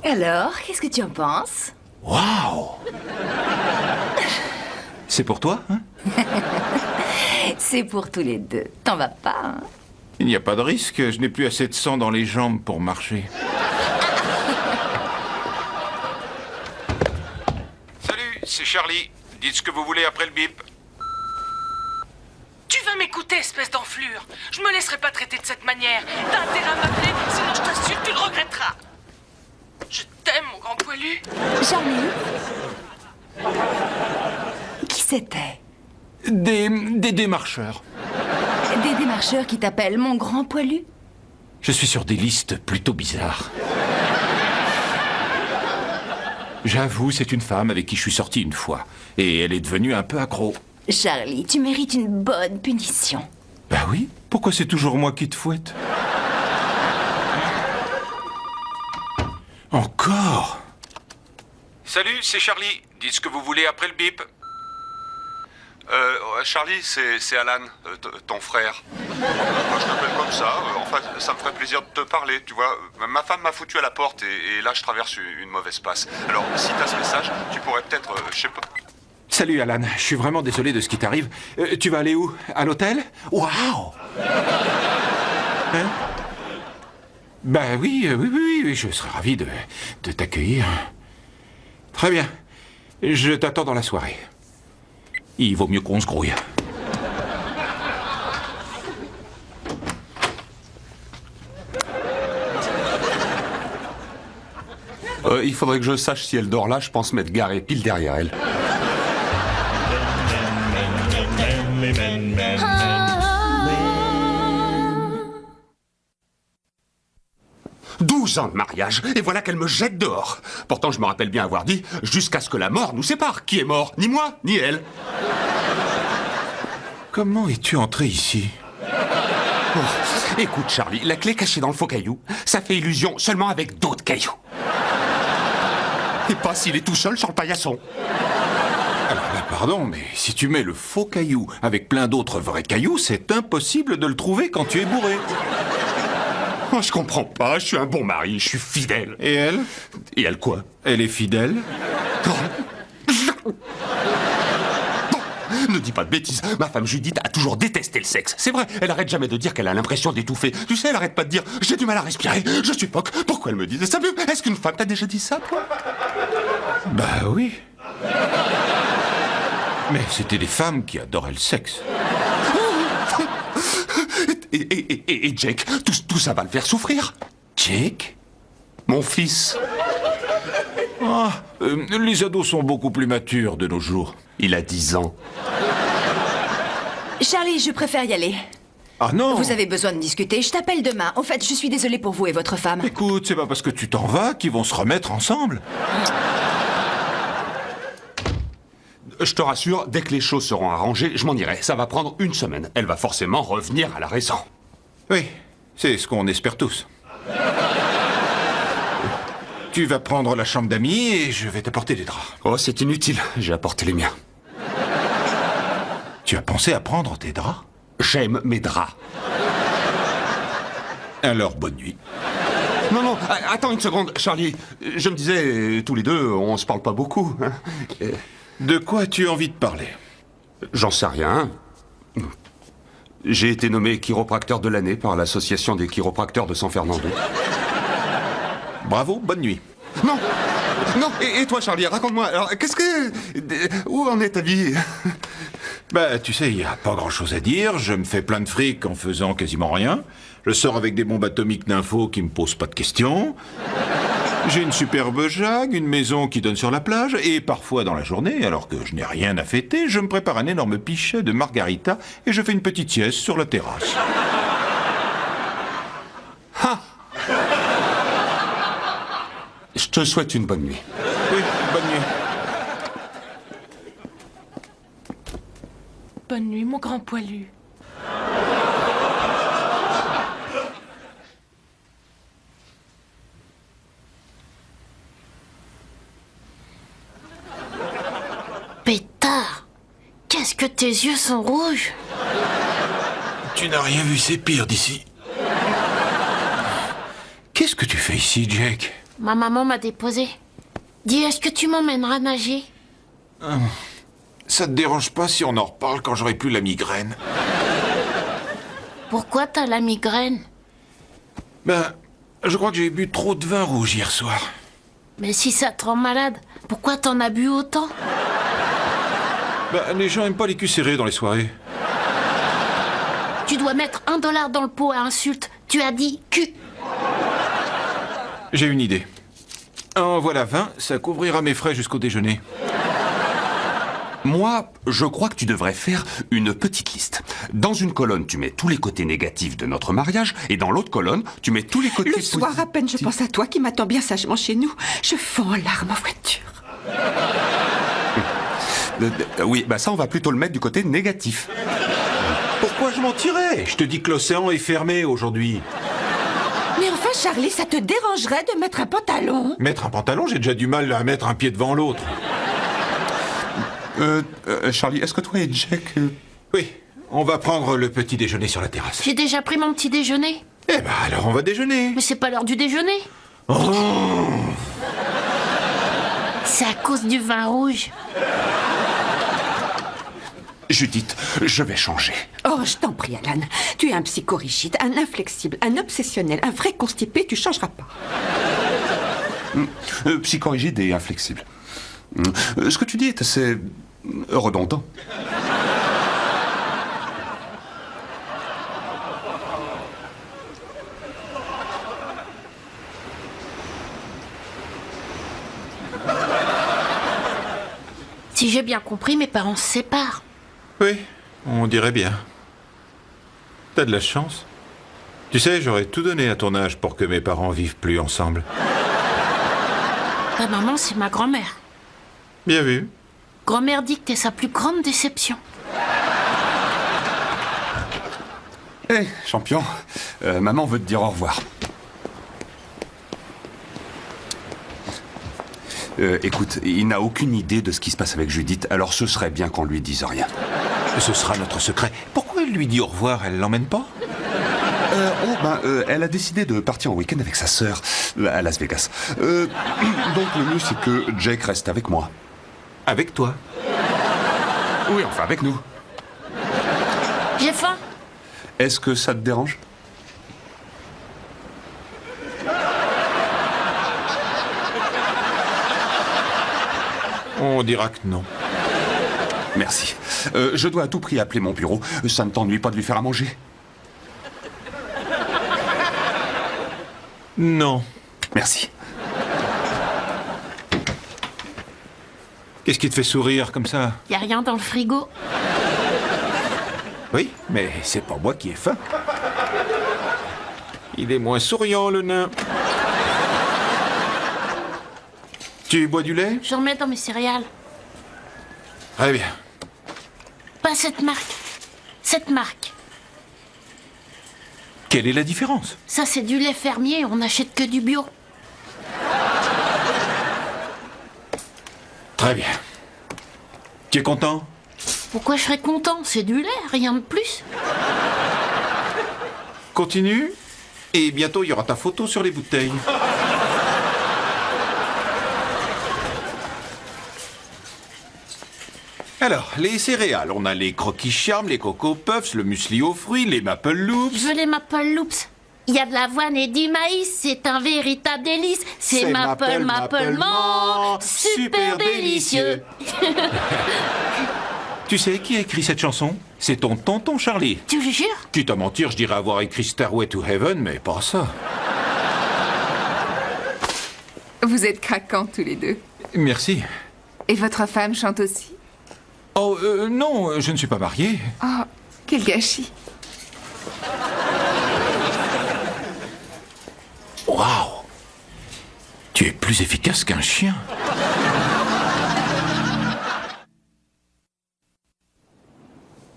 Alors, qu'est-ce que tu en penses? Waouh! C'est pour toi, hein? C'est pour tous les deux. T'en vas pas, hein? Il n'y a pas de risque, je n'ai plus assez de sang dans les jambes pour marcher. Salut, c'est Charlie. Dites ce que vous voulez après le bip. Tu vas m'écouter, espèce d'enflure. Je me laisserai pas traiter de cette manière. T'as intérêt à m'appeler, sinon je t'assure, tu le regretteras. Je t'aime, mon grand poilu. Charlie? Qui c'était? Des démarcheurs. Des démarcheurs qui t'appellent mon grand poilu? Je suis sur des listes plutôt bizarres. J'avoue, c'est une femme avec qui je suis sorti une fois. Et elle est devenue un peu accro. Charlie, tu mérites une bonne punition. Bah oui, pourquoi c'est toujours moi qui te fouette? Encore? Salut, c'est Charlie. Dites ce que vous voulez après le bip. Charlie, c'est Alan, ton frère. Moi, je t'appelle comme ça. Enfin, ça me ferait plaisir de te parler, tu vois. Ma femme m'a foutu à la porte et là, je traverse une mauvaise passe. Alors, si t'as ce message, tu pourrais peut-être, je sais pas... Salut Alan, je suis vraiment désolé de ce qui t'arrive. Tu vas aller où? À l'hôtel? Waouh! Hein? Bah oui, oui, je serais ravi de t'accueillir. Très bien. Je t'attends dans la soirée. Il vaut mieux qu'on se grouille. Il faudrait que je sache si elle dort là, je pense m'être garé pile derrière elle. « 12 ans de mariage, et voilà qu'elle me jette dehors. Pourtant, je me rappelle bien avoir dit, jusqu'à ce que la mort nous sépare. Qui est mort? Ni moi, ni elle. » Comment es-tu entré ici? Oh, écoute, Charlie, la clé cachée dans le faux caillou, ça fait illusion seulement avec d'autres cailloux. Et pas s'il est tout seul sur le paillasson. Alors là, pardon, mais si tu mets le faux caillou avec plein d'autres vrais cailloux, c'est impossible de le trouver quand tu es bourré. Oh, je comprends pas, je suis un bon mari, je suis fidèle. Et elle? Et elle quoi? Elle est fidèle? Ne dis pas de bêtises, ma femme Judith a toujours détesté le sexe. C'est vrai, elle arrête jamais de dire qu'elle a l'impression d'étouffer. Tu sais, elle arrête pas de dire « j'ai du mal à respirer, je suis poque ». Pourquoi elle me disait ça? Est-ce qu'une femme t'a déjà dit ça, toi? Bah oui. Mais c'était des femmes qui adoraient le sexe. Et Jake, tout ça va le faire souffrir. Jake? Mon fils. Les ados sont beaucoup plus matures de nos jours. Il a 10 ans. Charlie, je préfère y aller. Ah non! Vous avez besoin de discuter, je t'appelle demain. Au fait, je suis désolée pour vous et votre femme. Écoute, c'est pas parce que tu t'en vas qu'ils vont se remettre ensemble. Je te rassure, dès que les choses seront arrangées, je m'en irai. Ça va prendre une semaine. Elle va forcément revenir à la raison. Oui, c'est ce qu'on espère tous. Tu vas prendre la chambre d'amis et je vais t'apporter des draps. Oh, c'est inutile. J'ai apporté les miens. Tu as pensé à prendre tes draps? J'aime mes draps. Alors, bonne nuit. Non, attends une seconde, Charlie. Je me disais, tous les deux, on se parle pas beaucoup. Hein. De quoi as-tu envie de parler? J'en sais rien. J'ai été nommé chiropracteur de l'année par l'association des chiropracteurs de San Fernando. Bravo, bonne nuit. Non, et toi, Charlie, raconte-moi. Alors, où en est ta vie? Bah, tu sais, il n'y a pas grand-chose à dire. Je me fais plein de fric en faisant quasiment rien. Je sors avec des bombes atomiques d'infos qui me posent pas de questions. J'ai une superbe jag, une maison qui donne sur la plage, et parfois dans la journée, alors que je n'ai rien à fêter, je me prépare un énorme pichet de margarita et je fais une petite sieste sur la terrasse. Ah. Je te souhaite une bonne nuit. Oui, bonne nuit. Bonne nuit, mon grand poilu. Pétard, qu'est-ce que tes yeux sont rouges? Tu n'as rien vu, c'est pire d'ici. Qu'est-ce que tu fais ici, Jake? Ma maman m'a déposé. Dis, est-ce que tu m'emmèneras nager? Ça te dérange pas si on en reparle quand j'aurai plus la migraine? Pourquoi t'as la migraine? Ben, je crois que j'ai bu trop de vin rouge hier soir. Mais si ça te rend malade, pourquoi t'en as bu autant? Ben, les gens aiment pas les culs serrés dans les soirées. Tu dois mettre $1 dans le pot à insulte. Tu as dit cul. J'ai une idée. En voilà 20, ça couvrira mes frais jusqu'au déjeuner. Moi, je crois que tu devrais faire une petite liste. Dans une colonne, tu mets tous les côtés négatifs de notre mariage, et dans l'autre colonne, tu mets tous les côtés Le soir, à peine je pense à toi qui m'attends bien sagement chez nous, je fonds en larmes en voiture. Oui, bah ça, on va plutôt le mettre du côté négatif. Pourquoi je mentirais? Je te dis que l'océan est fermé aujourd'hui. Mais enfin, Charlie, ça te dérangerait de mettre un pantalon? Mettre un pantalon, j'ai déjà du mal à mettre un pied devant l'autre. Charlie, est-ce que toi et Jack... Oui, on va prendre le petit déjeuner sur la terrasse. J'ai déjà pris mon petit déjeuner. Eh ben alors on va déjeuner. Mais c'est pas l'heure du déjeuner. Oh. C'est à cause du vin rouge. Judith, je vais changer. Oh, je t'en prie, Alan. Tu es un psychorigide, un inflexible, un obsessionnel, un vrai constipé, tu changeras pas. Psychorigide et inflexible. Ce que tu dis est assez redondant. Si j'ai bien compris, mes parents se séparent. Oui, on dirait bien. T'as de la chance. Tu sais, j'aurais tout donné à ton âge pour que mes parents vivent plus ensemble. Ta maman, c'est ma grand-mère. Bien vu. Grand-mère dit que t'es sa plus grande déception. Hé, champion, maman veut te dire au revoir. Écoute, il n'a aucune idée de ce qui se passe avec Judith, alors ce serait bien qu'on lui dise rien. Ce sera notre secret. Pourquoi elle lui dit au revoir? Elle l'emmène pas? Elle a décidé de partir en week-end avec sa sœur à Las Vegas. Donc le mieux, c'est que Jake reste avec moi. Avec toi? Oui, enfin avec nous. J'ai faim. Est-ce que ça te dérange? On dira que non. Merci. Je dois à tout prix appeler mon bureau. Ça ne t'ennuie pas de lui faire à manger? Non. Merci. Qu'est-ce qui te fait sourire comme ça? Y a rien dans le frigo. Oui, mais c'est pas moi qui ai faim. Il est moins souriant, le nain. Tu bois du lait? J'en mets dans mes céréales. Très bien. Pas cette marque. Cette marque. Quelle est la différence? Ça, c'est du lait fermier. On n'achète que du bio. Très bien. Tu es content? Pourquoi je serais content? C'est du lait, rien de plus. Continue. Et bientôt, il y aura ta photo sur les bouteilles. Alors, les céréales. On a les croquis charmes, les coco puffs, le muesli aux fruits, les maple loops. Je veux les Maple Loops. Il y a de l'avoine et du maïs, c'est un véritable délice. C'est Maple Maplement, super délicieux. Tu sais qui a écrit cette chanson? C'est ton tonton Charlie. Tu le jures? Quitte à mentir, je dirais avoir écrit Stairway to Heaven, mais pas ça. Vous êtes craquants tous les deux. Merci. Et votre femme chante aussi? Oh, non, je ne suis pas marié. Oh, quel gâchis. Waouh! Tu es plus efficace qu'un chien.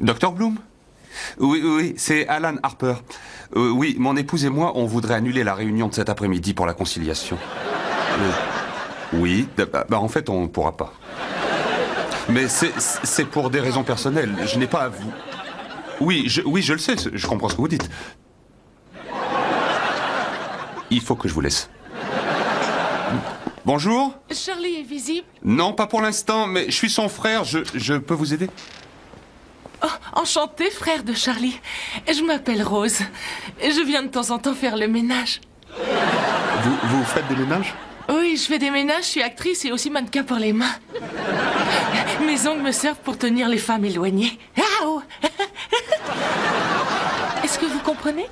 Docteur Bloom? Oui, c'est Alan Harper. Oui, mon épouse et moi, on voudrait annuler la réunion de cet après-midi pour la conciliation. Oui, en fait, on ne pourra pas. Mais c'est pour des raisons personnelles. Je n'ai pas à vous... Oui, je le sais, je comprends ce que vous dites. Il faut que je vous laisse. Bonjour. Charlie est visible? Non, pas pour l'instant, mais je suis son frère, je peux vous aider? Oh, enchanté, frère de Charlie. Je m'appelle Rose. Je viens de temps en temps faire le ménage. Vous faites des ménages? Oui, je fais des ménages, je suis actrice et aussi mannequin pour les mains. Mes ongles me servent pour tenir les femmes éloignées. Ah, oh. Est-ce que vous comprenez?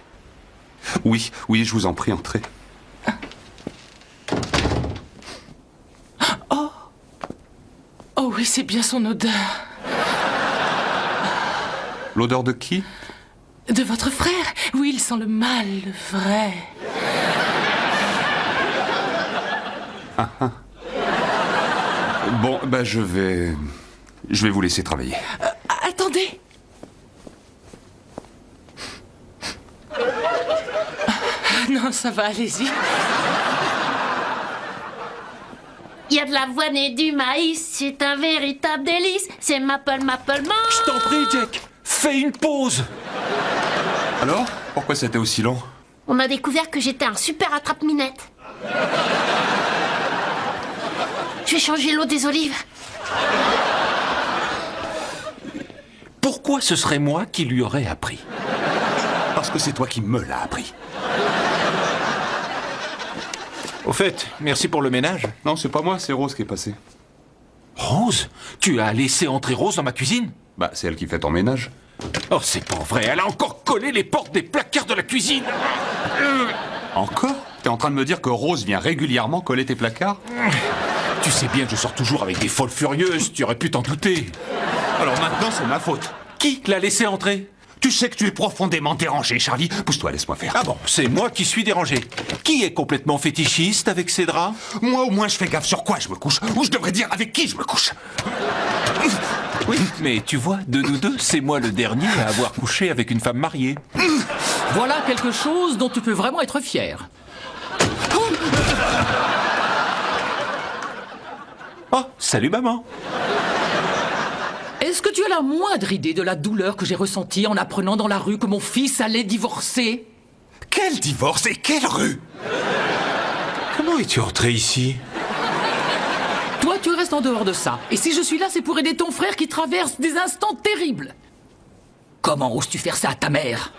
Oui, je vous en prie, entrez. Oh oui, c'est bien son odeur. L'odeur de qui? De votre frère? Oui, il sent le mal, le vrai. Bon, je vais vous laisser travailler. Attendez. Non, ça va, allez-y. Il y a de l'avoine et du maïs, c'est un véritable délice. C'est Maple, Maple, Je t'en prie, Jack, fais une pause. Alors? Pourquoi c'était aussi long? On a découvert que j'étais un super attrape-minette. Je vais changer l'eau des olives. Pourquoi ce serait moi qui lui aurais appris? Parce que c'est toi qui me l'as appris. Au fait, merci pour le ménage. Non, c'est pas moi, c'est Rose qui est passée. Rose? Tu as laissé entrer Rose dans ma cuisine? C'est elle qui fait ton ménage. Oh, c'est pas vrai, elle a encore collé les portes des placards de la cuisine. Encore? T'es en train de me dire que Rose vient régulièrement coller tes placards? Tu sais bien que je sors toujours avec des folles furieuses, tu aurais pu t'en douter. Alors maintenant, c'est ma faute. Qui l'a laissé entrer? Tu sais que tu es profondément dérangé, Charlie. Pousse-toi, laisse-moi faire. Ah bon, c'est moi qui suis dérangé. Qui est complètement fétichiste avec ses draps? Moi, au moins, je fais gaffe sur quoi je me couche. Ou je devrais dire avec qui je me couche. Oui, mais tu vois, de nous deux, c'est moi le dernier à avoir couché avec une femme mariée. Voilà quelque chose dont tu peux vraiment être fier. Oh, salut maman. Est-ce que tu as la moindre idée de la douleur que j'ai ressentie en apprenant dans la rue que mon fils allait divorcer? Quel divorce et quelle rue? Comment es-tu entré ici? Toi, tu restes en dehors de ça. Et si je suis là, c'est pour aider ton frère qui traverse des instants terribles. Comment oses-tu faire ça à ta mère?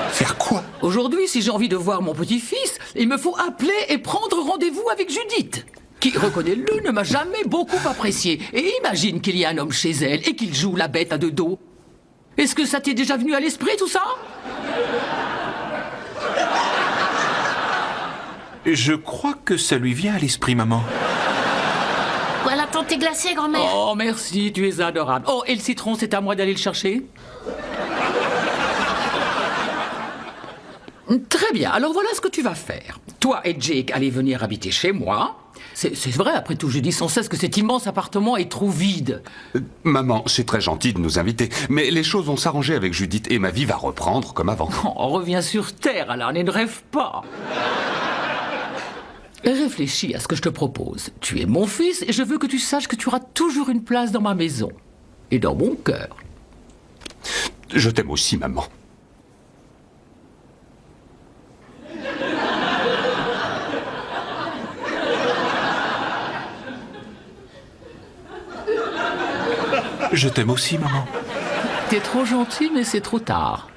Faire quoi? Aujourd'hui, si j'ai envie de voir mon petit-fils, il me faut appeler et prendre rendez-vous avec Judith, qui, reconnais-le, ne m'a jamais beaucoup apprécié. Et imagine qu'il y a un homme chez elle et qu'il joue la bête à deux dos. Est-ce que ça t'est déjà venu à l'esprit, tout ça? Je crois que ça lui vient à l'esprit, maman. Voilà ton thé glacé, grand-mère. Oh, merci, tu es adorable. Oh, et le citron, c'est à moi d'aller le chercher? Très bien, alors voilà ce que tu vas faire. Toi et Jake allez venir habiter chez moi. C'est vrai, après tout, je dis sans cesse que cet immense appartement est trop vide. Maman, c'est très gentil de nous inviter, mais les choses vont s'arranger avec Judith et ma vie va reprendre comme avant. On revient sur Terre, alors, et ne rêve pas. Réfléchis à ce que je te propose. Tu es mon fils et je veux que tu saches que tu auras toujours une place dans ma maison. Et dans mon cœur. Je t'aime aussi, maman. Je t'aime aussi, maman. T'es trop gentil, mais c'est trop tard.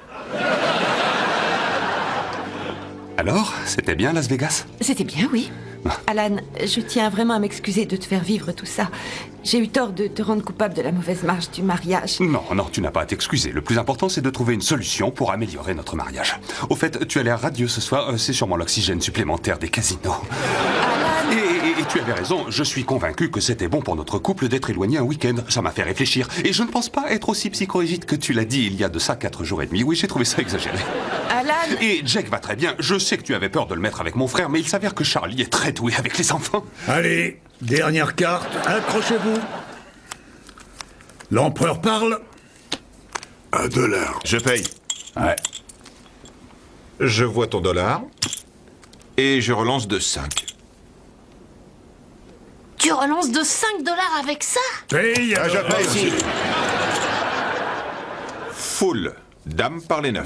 Alors, c'était bien Las Vegas? C'était bien, oui. Alan, je tiens vraiment à m'excuser de te faire vivre tout ça. J'ai eu tort de te rendre coupable de la mauvaise marche du mariage. Non, tu n'as pas à t'excuser. Le plus important, c'est de trouver une solution pour améliorer notre mariage. Au fait, tu as l'air radieux ce soir. C'est sûrement l'oxygène supplémentaire des casinos. Et tu avais raison, je suis convaincu que c'était bon pour notre couple d'être éloignés un week-end. Ça m'a fait réfléchir. Et je ne pense pas être aussi psychorigide que tu l'as dit il y a de ça 4 jours et demi. Oui, j'ai trouvé ça exagéré. Alan! Et Jack va très bien. Je sais que tu avais peur de le mettre avec mon frère, mais il s'avère que Charlie est très doué avec les enfants. Allez, dernière carte, accrochez-vous. L'empereur parle. $1. Je paye. Ouais. Je vois ton dollar. Et je relance de 5. Tu relances de $5 avec ça? Paye. Je paye aussi. Full. Dame par les 9.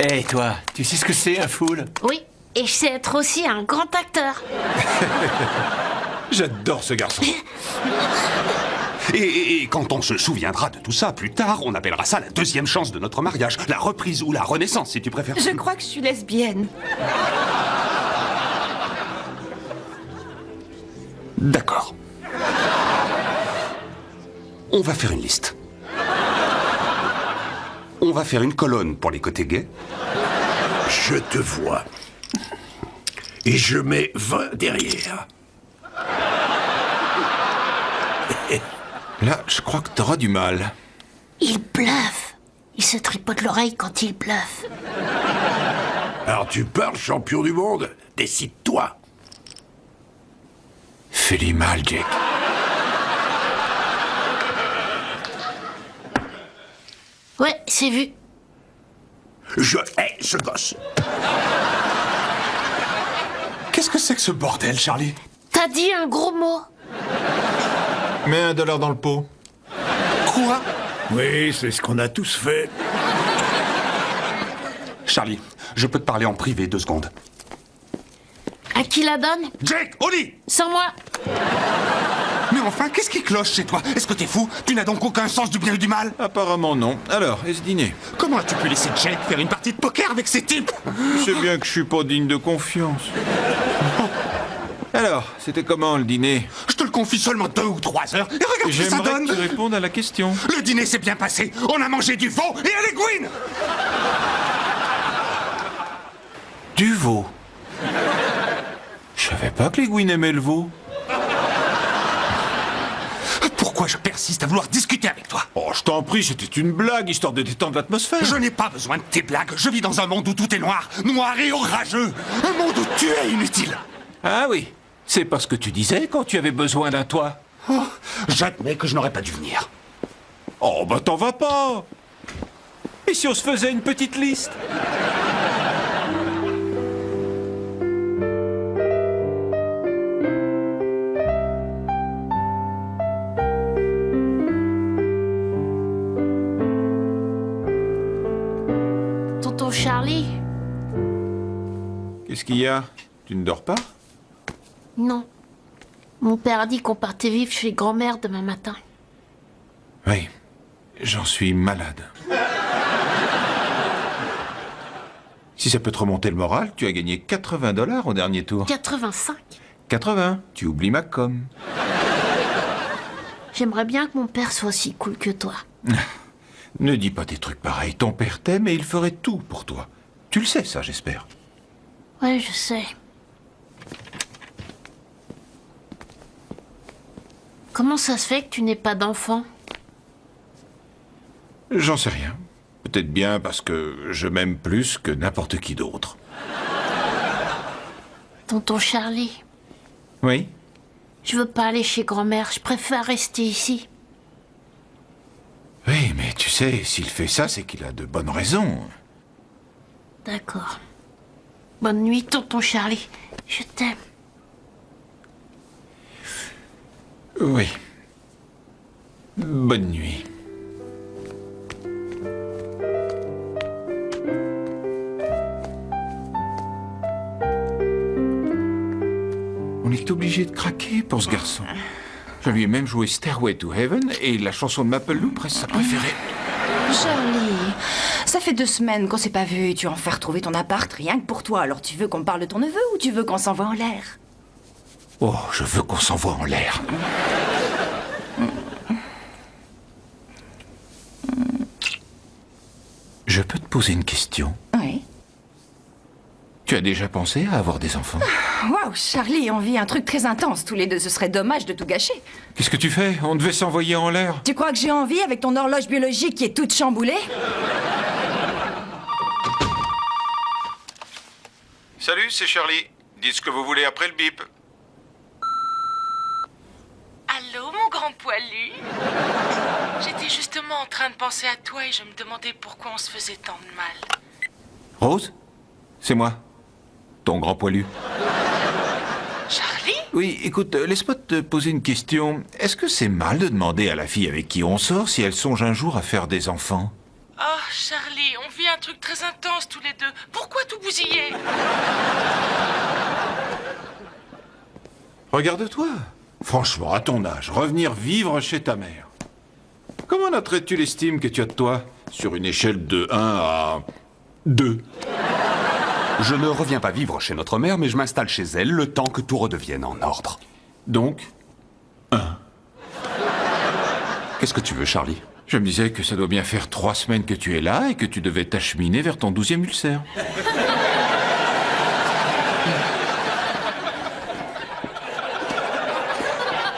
Hé, toi, tu sais ce que c'est un fool? Oui, Et je sais être aussi un grand acteur. J'adore ce garçon. Et quand on se souviendra de tout ça plus tard, on appellera ça la deuxième chance de notre mariage, la reprise ou la renaissance, si tu préfères. Je crois que je suis lesbienne. D'accord. On va faire une liste. On va faire une colonne pour les côtés gays. Je te vois. Et je mets 20 derrière. Là, je crois que t'auras du mal. Il bluffe. Il se tripote l'oreille quand il bluffe. Alors tu parles, champion du monde? Décide-toi. Fais-lui mal, Jake. Ouais, c'est vu. Je hais ce gosse. Qu'est-ce que c'est que ce bordel, Charlie? T'as dit un gros mot. Mets $1 dans le pot. Quoi? Oui, c'est ce qu'on a tous fait. Charlie, je peux te parler en privé 2 secondes. À qui la donne? Jake, au lit! Sans moi. Mais enfin, qu'est-ce qui cloche chez toi? Est-ce que t'es fou? Tu n'as donc aucun sens du bien et du mal? Apparemment non. Alors, et ce dîner? Comment as-tu pu laisser Jake faire une partie de poker avec ces types? Tu sais bien que je suis pas digne de confiance. Alors, c'était comment le dîner? Je te le confie seulement 2 ou 3 heures, et regarde ce que ça J'aimerais donne! que tu répondes à la question. Le dîner s'est bien passé, on a mangé du veau et un linguine! Du veau. Je savais pas que les Gwyn aimaient le veau. Pourquoi je persiste à vouloir discuter avec toi? Oh, je t'en prie, c'était une blague, histoire de détendre l'atmosphère. Je n'ai pas besoin de tes blagues, je vis dans un monde où tout est noir, noir et orageux! Un monde où tu es inutile! Ah oui, c'est pas ce que tu disais quand tu avais besoin d'un toit. Oh, j'admets que je n'aurais pas dû venir. Oh, bah t'en vas pas. Et si on se faisait une petite liste? Tonton Charlie? Qu'est-ce qu'il y a? Tu ne dors pas? Non. Mon père a dit qu'on partait vivre chez grand-mère demain matin. Oui, j'en suis malade. Si ça peut te remonter le moral, tu as gagné $80 au dernier tour. 85. 80, tu oublies ma com. J'aimerais bien que mon père soit aussi cool que toi. Ne dis pas des trucs pareils. Ton père t'aime et il ferait tout pour toi. Tu le sais, ça, j'espère. Ouais, je sais. Comment ça se fait que tu n'aies pas d'enfant? J'en sais rien. Peut-être bien parce que je m'aime plus que n'importe qui d'autre. Tonton Charlie, Oui? je veux pas aller chez grand-mère, je préfère rester ici. Oui, mais tu sais, s'il fait ça, c'est qu'il a de bonnes raisons. D'accord. Bonne nuit, tonton Charlie. Je t'aime. Oui. Bonne nuit. On est obligé de craquer pour ce garçon. Je lui ai même joué Stairway to Heaven et la chanson de Maple Loop reste sa préférée. Charlie, ça fait 2 semaines qu'on s'est pas vu et tu as enfin retrouvé ton appart rien que pour toi. Alors tu veux qu'on parle de ton neveu ou tu veux qu'on s'envoie en l'air? Oh, je veux qu'on s'envoie en l'air. Je peux te poser une question? Oui. Tu as déjà pensé à avoir des enfants? Waouh, Charlie, on vit un truc très intense tous les deux. Ce serait dommage de tout gâcher. Qu'est-ce que tu fais? On devait s'envoyer en l'air. Tu crois que j'ai envie avec ton horloge biologique qui est toute chamboulée? Salut, c'est Charlie. Dites ce que vous voulez après le bip. Allô, mon grand poilu? J'étais justement en train de penser à toi et je me demandais pourquoi on se faisait tant de mal. Rose? C'est moi. Ton grand poilu. Charlie? Oui, écoute, laisse-moi te poser une question. Est-ce que c'est mal de demander à la fille avec qui on sort si elle songe un jour à faire des enfants? Oh, Charlie, on vit un truc très intense tous les deux. Pourquoi tout bousiller? Regarde-toi. Franchement, à ton âge, revenir vivre chez ta mère. Comment noterais-tu l'estime que tu as de toi sur une échelle de 1 à 2? Je ne reviens pas vivre chez notre mère, mais je m'installe chez elle le temps que tout redevienne en ordre. Donc, 1. Qu'est-ce que tu veux, Charlie? Je me disais que ça doit bien faire 3 semaines que tu es là et que tu devais t'acheminer vers ton 12e ulcère.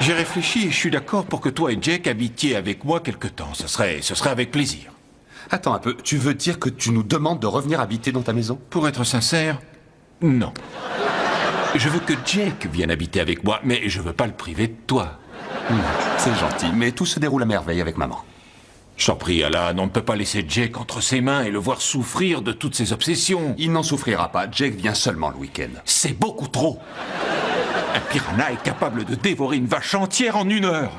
J'ai réfléchi et je suis d'accord pour que toi et Jake habitiez avec moi quelque temps. Ce serait avec plaisir. Attends un peu, tu veux dire que tu nous demandes de revenir habiter dans ta maison? Pour être sincère, non. Je veux que Jake vienne habiter avec moi, mais je veux pas le priver de toi. C'est gentil, mais tout se déroule à merveille avec maman. Je t'en prie, Alan, on ne peut pas laisser Jake entre ses mains et le voir souffrir de toutes ses obsessions. Il n'en souffrira pas, Jake vient seulement le week-end. C'est beaucoup trop. Un piranha est capable de dévorer une vache entière en 1 heure.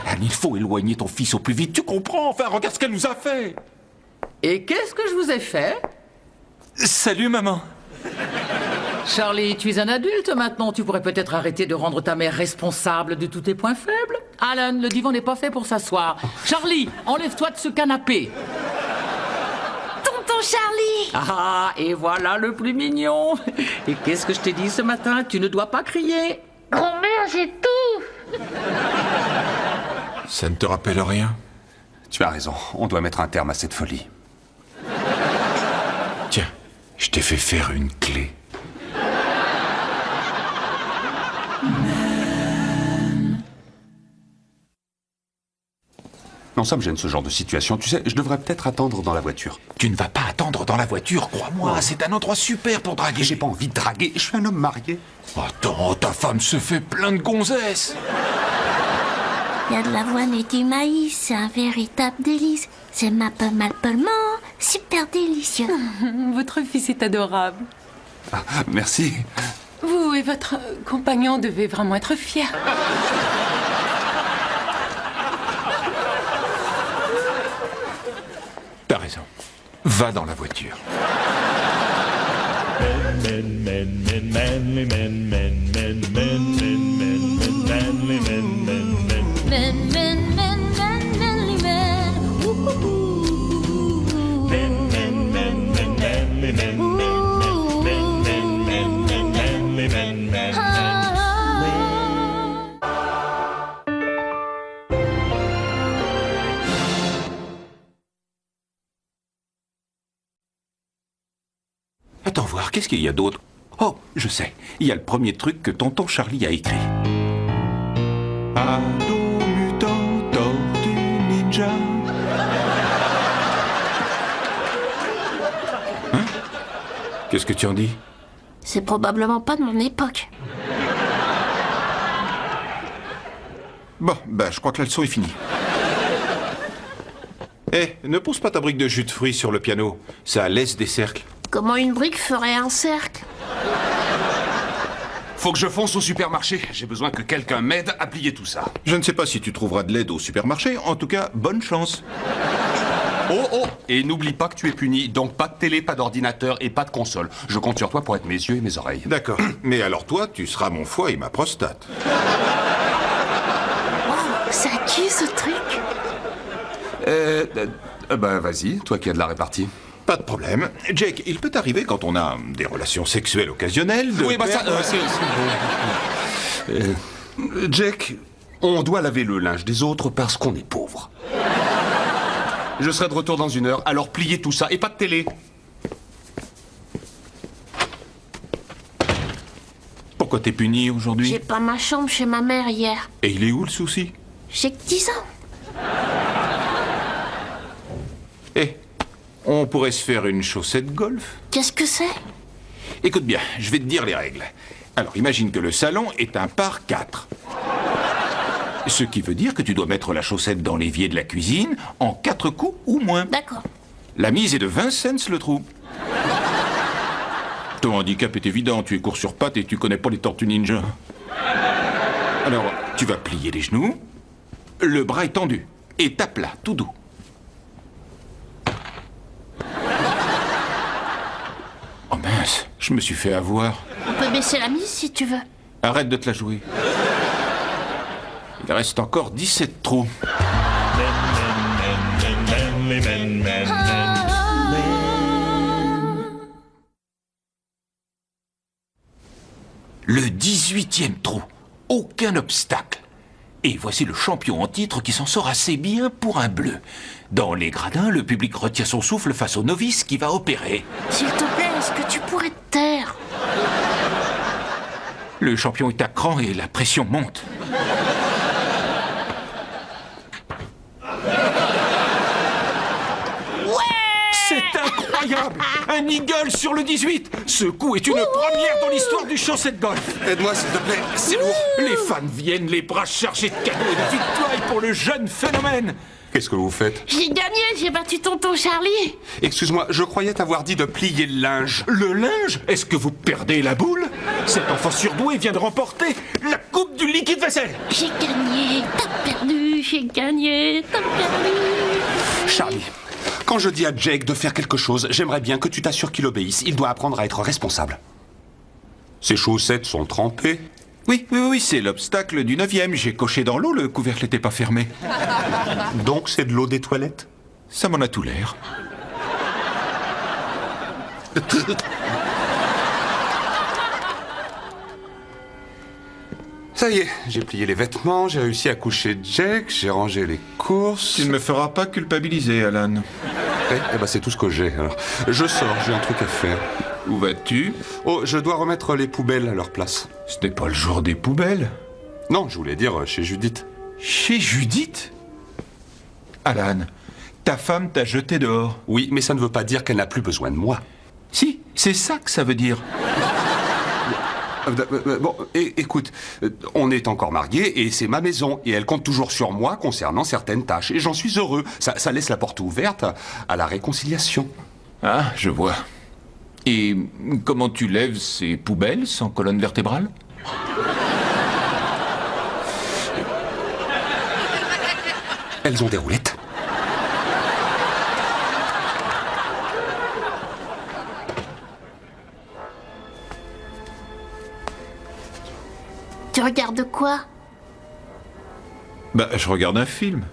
Alan, il faut éloigner ton fils au plus vite, tu comprends? Enfin, regarde ce qu'elle nous a fait. Et qu'est-ce que je vous ai fait? Salut, maman. Charlie, tu es un adulte maintenant. Tu pourrais peut-être arrêter de rendre ta mère responsable de tous tes points faibles. Alan, le divan n'est pas fait pour s'asseoir. Charlie, enlève-toi de ce canapé. Tonton Charlie! Ah, et voilà le plus mignon. Et qu'est-ce que je t'ai dit ce matin? Tu ne dois pas crier. Grand-mère, j'ai tout! Ça ne te rappelle rien? Tu as raison, on doit mettre un terme à cette folie. Tiens, je t'ai fait faire une clé. Non, ça me gêne ce genre de situation. Tu sais, je devrais peut-être attendre dans la voiture. Tu ne vas pas attendre dans la voiture, crois-moi. C'est un endroit super pour draguer. J'ai pas envie de draguer, je suis un homme marié. Attends, ta femme se fait plein de gonzesses. Il y a de l'avoine et du maïs, c'est un véritable délice. C'est mapplement, super délicieux. Votre fils est adorable. Ah, merci. Vous et votre compagnon devez vraiment être fiers. T'as raison. Va dans la voiture. Attends voir, qu'est-ce qu'il y a d'autre? Oh, je sais. Il y a le premier truc que tonton Charlie a écrit. Ado mutant tortue ninja. Hein? Qu'est-ce que tu en dis? C'est probablement pas de mon époque. Bon, ben, je crois que la leçon est finie. Eh, ne pose pas ta brique de jus de fruits sur le piano. Ça laisse des cercles. Comment une brique ferait un cercle? Faut que je fonce au supermarché. J'ai besoin que quelqu'un m'aide à plier tout ça. Je ne sais pas si tu trouveras de l'aide au supermarché. En tout cas, bonne chance. Oh! Et n'oublie pas que tu es puni. Donc pas de télé, pas d'ordinateur et pas de console. Je compte sur toi pour être mes yeux et mes oreilles. D'accord. Mais alors toi, tu seras mon foie et ma prostate. Ça qui ce truc? Ben vas-y, toi qui as de la répartie. Pas de problème. Jake, il peut arriver quand on a des relations sexuelles occasionnelles de... Oui, bah ça, c'est... Jack, on doit laver le linge des autres parce qu'on est pauvre. Je serai de retour dans 1 heure, alors pliez tout ça et pas de télé. Pourquoi t'es puni aujourd'hui? J'ai pas ma chambre chez ma mère hier. Et il est où le souci? J'ai que 10 ans. Eh, on pourrait se faire une chaussette golf? Qu'est-ce que c'est? Écoute bien, je vais te dire les règles. Alors, imagine que le salon est un par 4. Ce qui veut dire que tu dois mettre la chaussette dans l'évier de la cuisine en 4 coups ou moins. D'accord. La mise est de 20 cents le trou. Ton handicap est évident, tu es court sur pattes et tu connais pas les tortues ninja. Alors, tu vas plier les genoux, le bras est tendu, et tape là, tout doux. Oh mince, je me suis fait avoir. On peut baisser la mise si tu veux. Arrête de te la jouer. Il reste encore 17 trous. Le 18e trou. Aucun obstacle. Et voici le champion en titre qui s'en sort assez bien pour un bleu. Dans les gradins, le public retient son souffle face au novice qui va opérer. S'il te plaît, est-ce que tu pourrais te taire? Le champion est à cran et la pression monte. C'est incroyable! Un eagle sur le 18! Ce coup est une première dans l'histoire du chausset de golf! Aide-moi, s'il te plaît, c'est lourd. Les fans viennent, les bras chargés de cadeaux et de victoires pour le jeune phénomène! Qu'est-ce que vous faites? J'ai gagné, j'ai battu tonton Charlie. Excuse-moi, je croyais t'avoir dit de plier le linge. Le linge? Est-ce que vous perdez la boule? Cet enfant surdoué vient de remporter la coupe du liquide vaisselle! J'ai gagné, t'as perdu, j'ai gagné, t'as perdu. Charlie, quand je dis à Jake de faire quelque chose, j'aimerais bien que tu t'assures qu'il obéisse. Il doit apprendre à être responsable. Ses chaussettes sont trempées. Oui, c'est l'obstacle du 9e. J'ai coché dans l'eau, le couvercle n'était pas fermé. Donc c'est de l'eau des toilettes? Ça m'en a tout l'air. Ça y est, j'ai plié les vêtements, j'ai réussi à coucher Jake, j'ai rangé les courses. Tu ne me feras pas culpabiliser, Alan. Eh ben c'est tout ce que j'ai. Alors, je sors, j'ai un truc à faire. Où vas-tu? Oh, je dois remettre les poubelles à leur place. Ce n'est pas le jour des poubelles. Non, je voulais dire chez Judith. Chez Judith? Alan, ta femme t'a jeté dehors. Oui, mais ça ne veut pas dire qu'elle n'a plus besoin de moi. Si, c'est ça que ça veut dire. Bon, écoute, on est encore mariés et c'est ma maison et elle compte toujours sur moi concernant certaines tâches et j'en suis heureux. Ça laisse la porte ouverte à la réconciliation. Ah, je vois. Et comment tu lèves ces poubelles sans colonne vertébrale? Elles ont des roulettes. Tu regardes quoi? Bah, je regarde un film.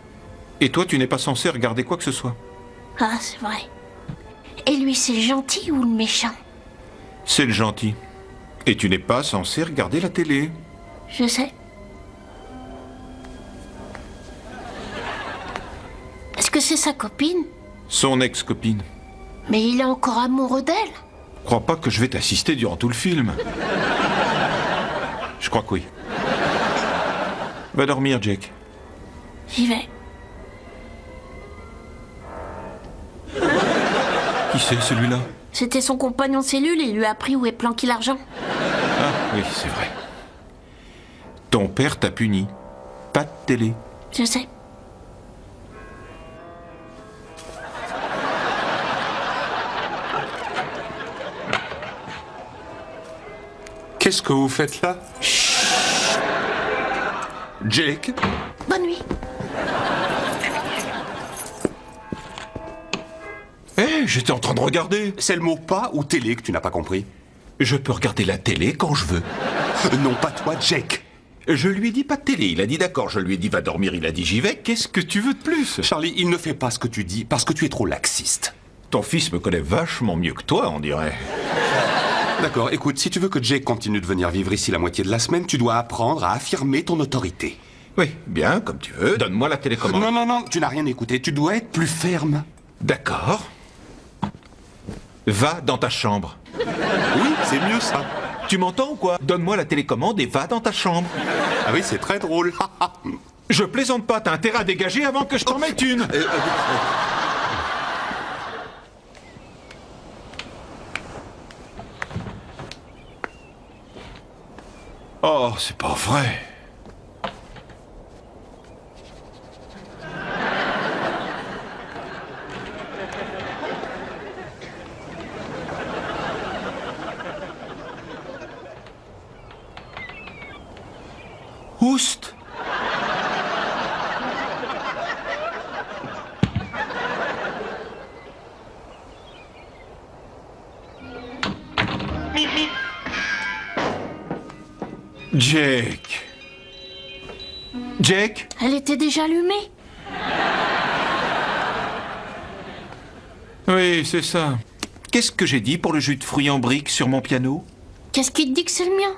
Et toi, tu n'es pas censé regarder quoi que ce soit. Ah, c'est vrai. Et lui, c'est le gentil ou le méchant? C'est le gentil. Et tu n'es pas censé regarder la télé. Je sais. Est-ce que c'est sa copine? Son ex-copine. Mais il est encore amoureux d'elle? Crois pas que je vais t'assister durant tout le film. Je crois que oui. Va dormir, Jake. J'y vais. Qui c'est, celui-là? C'était son compagnon de cellule et il lui a appris où est planqué l'argent. Ah, oui, c'est vrai. Ton père t'a puni. Pas de télé. Je sais. Qu'est-ce que vous faites là? Chut. Jake? Bonne nuit. J'étais en train de regarder. C'est le mot pas ou télé que tu n'as pas compris? Je peux regarder la télé quand je veux. Non, pas toi, Jake. Je lui ai dit pas de télé. Il a dit d'accord. Je lui ai dit va dormir. Il a dit j'y vais. Qu'est-ce que tu veux de plus? Charlie, il ne fait pas ce que tu dis parce que tu es trop laxiste. Ton fils me connaît vachement mieux que toi, on dirait. D'accord, écoute, si tu veux que Jake continue de venir vivre ici la moitié de la semaine, tu dois apprendre à affirmer ton autorité. Oui, bien, comme tu veux. Donne-moi la télécommande. Non, tu n'as rien écouté. Tu dois être plus ferme. D'accord. Va dans ta chambre. Oui, c'est mieux ça. Tu m'entends ou quoi? Donne-moi la télécommande et va dans ta chambre. Ah oui, c'est très drôle. Je plaisante pas, t'as intérêt à dégager avant que je t'en mette une. Oh, c'est pas vrai. Oust. Jake. Jake? Elle était déjà allumée. Oui, c'est ça. Qu'est-ce que j'ai dit pour le jus de fruits en briques sur mon piano? Qu'est-ce qui te dit que c'est le mien?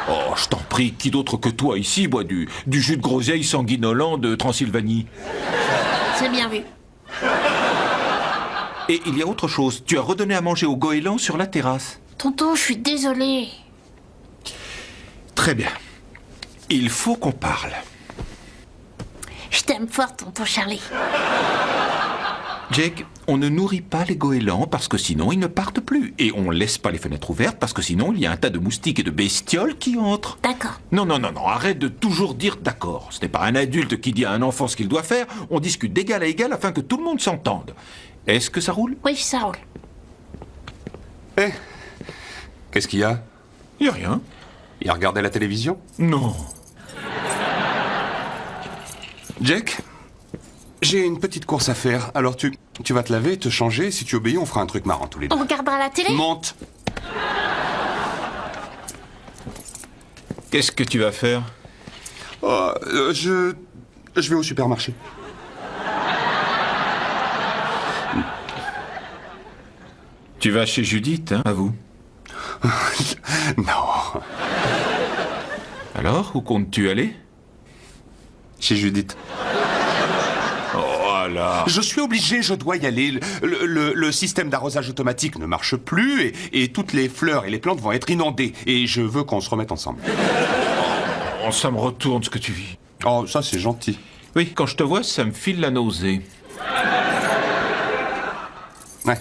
Oh, je t'en prie, qui d'autre que toi ici boit du jus de groseille sanguinolent de Transylvanie? C'est bien vu. Et il y a autre chose, tu as redonné à manger aux goélands sur la terrasse. Tonton, je suis désolée. Très bien. Il faut qu'on parle. Je t'aime fort, tonton Charlie. Jake, on ne nourrit pas les goélands parce que sinon ils ne partent plus. Et on laisse pas les fenêtres ouvertes parce que sinon il y a un tas de moustiques et de bestioles qui entrent. D'accord. Non, arrête de toujours dire d'accord. Ce n'est pas un adulte qui dit à un enfant ce qu'il doit faire. On discute d'égal à égal afin que tout le monde s'entende. Est-ce que ça roule? Oui, ça roule. Eh, qu'est-ce qu'il y a? Il y a rien. Il a regardé la télévision? Non. Jack, j'ai une petite course à faire. Alors tu vas te laver, te changer. Si tu obéis, on fera un truc marrant tous les deux. On regardera la télé? Monte. Qu'est-ce que tu vas faire? Je vais au supermarché. Tu vas chez Judith, hein, à vous? Non. Alors, où comptes-tu aller? Chez Judith. Oh, alors. Je suis obligé, je dois y aller. Le système d'arrosage automatique ne marche plus et toutes les fleurs et les plantes vont être inondées. Et je veux qu'on se remette ensemble. Oh, ça me retourne ce que tu vis. Oh, ça c'est gentil. Oui, quand je te vois, ça me file la nausée. Ouais.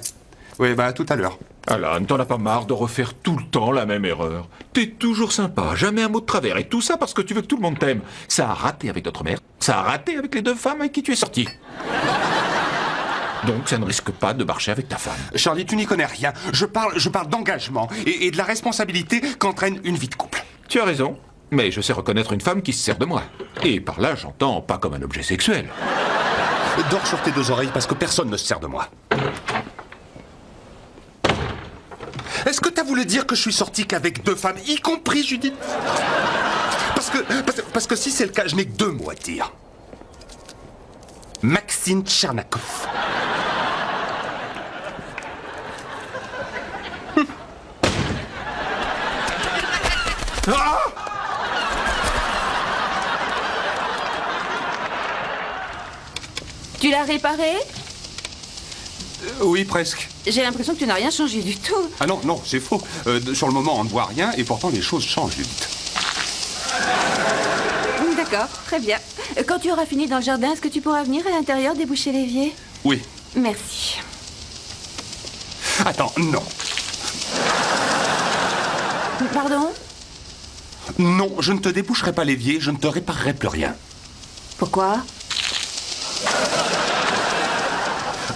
Oui, bah, à tout à l'heure. Alan, t'en as pas marre de refaire tout le temps la même erreur? T'es toujours sympa, jamais un mot de travers, et tout ça parce que tu veux que tout le monde t'aime. Ça a raté avec notre mère, ça a raté avec les deux femmes avec qui tu es sorti. Donc ça ne risque pas de marcher avec ta femme. Charlie, tu n'y connais rien. Je parle d'engagement et de la responsabilité qu'entraîne une vie de couple. Tu as raison, mais je sais reconnaître une femme qui se sert de moi. Et par là, j'entends pas comme un objet sexuel. Dors sur tes deux oreilles parce que personne ne se sert de moi. Est-ce que t'as voulu dire que je suis sorti qu'avec deux femmes, y compris Judith? Parce que si c'est le cas, je n'ai que deux mots à dire. Maxime Tchernakov. Ah! Tu l'as réparé? Oui, presque. J'ai l'impression que tu n'as rien changé du tout. Ah non, c'est faux. Sur le moment, on ne voit rien et pourtant les choses changent, Judith. D'accord, très bien. Quand tu auras fini dans le jardin, est-ce que tu pourras venir à l'intérieur déboucher l'évier? Oui. Merci. Attends, non. Pardon? Non, je ne te déboucherai pas l'évier, je ne te réparerai plus rien. Pourquoi?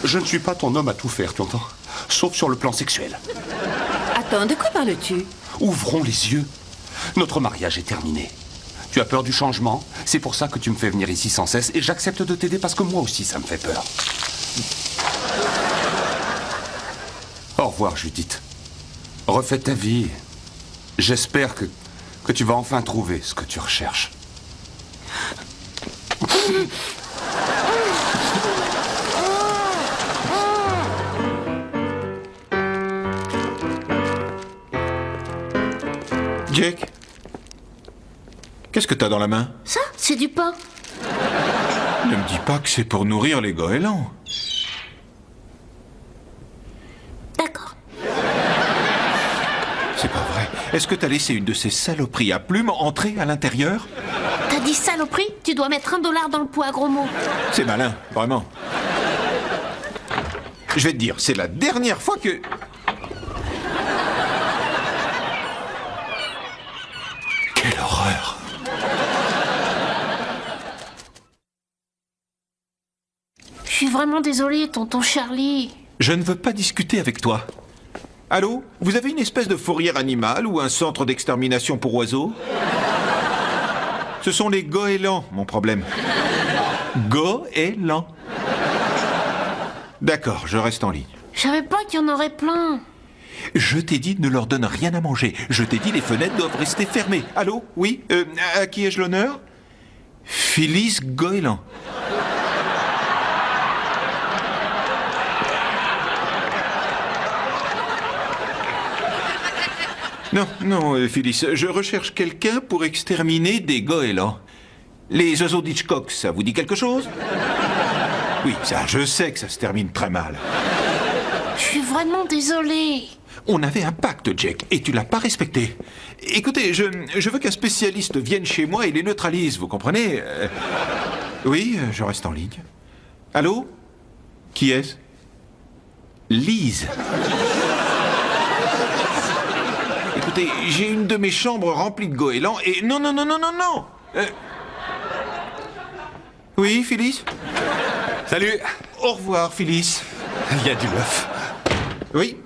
Je ne suis pas ton homme à tout faire, tu entends? Sauf sur le plan sexuel. Attends, de quoi parles-tu? Ouvrons les yeux. Notre mariage est terminé. Tu as peur du changement, c'est pour ça que tu me fais venir ici sans cesse et j'accepte de t'aider parce que moi aussi ça me fait peur. Au revoir, Judith. Refais ta vie. J'espère que tu vas enfin trouver ce que tu recherches. Jake, qu'est-ce que t'as dans la main? Ça, c'est du pain. Ne me dis pas que c'est pour nourrir les goélands. D'accord. C'est pas vrai. Est-ce que t'as laissé une de ces saloperies à plumes entrer à l'intérieur? T'as dit saloperie? Tu dois mettre $1 dans le pot à gros mots. C'est malin, vraiment. Je vais te dire, c'est la dernière fois que... Quelle horreur! Je suis vraiment désolée, tonton Charlie. Je ne veux pas discuter avec toi. Allô? Vous avez une espèce de fourrière animale ou un centre d'extermination pour oiseaux? Ce sont les goélands, mon problème. Goélands. D'accord, je reste en ligne. Je savais pas qu'il y en aurait plein. Je t'ai dit, ne leur donne rien à manger. Je t'ai dit, les fenêtres doivent rester fermées. Allô? Oui? À qui ai-je l'honneur? Phyllis Goéland. Non, Phyllis, je recherche quelqu'un pour exterminer des goélands. Les oiseaux d'Hitchcock, ça vous dit quelque chose? Oui, ça, je sais que ça se termine très mal. Je suis vraiment désolée. On avait un pacte, Jack, et tu l'as pas respecté. Écoutez, je veux qu'un spécialiste vienne chez moi et les neutralise, vous comprenez? Oui, je reste en ligne. Allô? Qui est-ce? Lise. Écoutez, j'ai une de mes chambres remplie de goélands et... Non. Oui, Phyllis? Salut. Au revoir, Phyllis. Il y a du bœuf. Oui?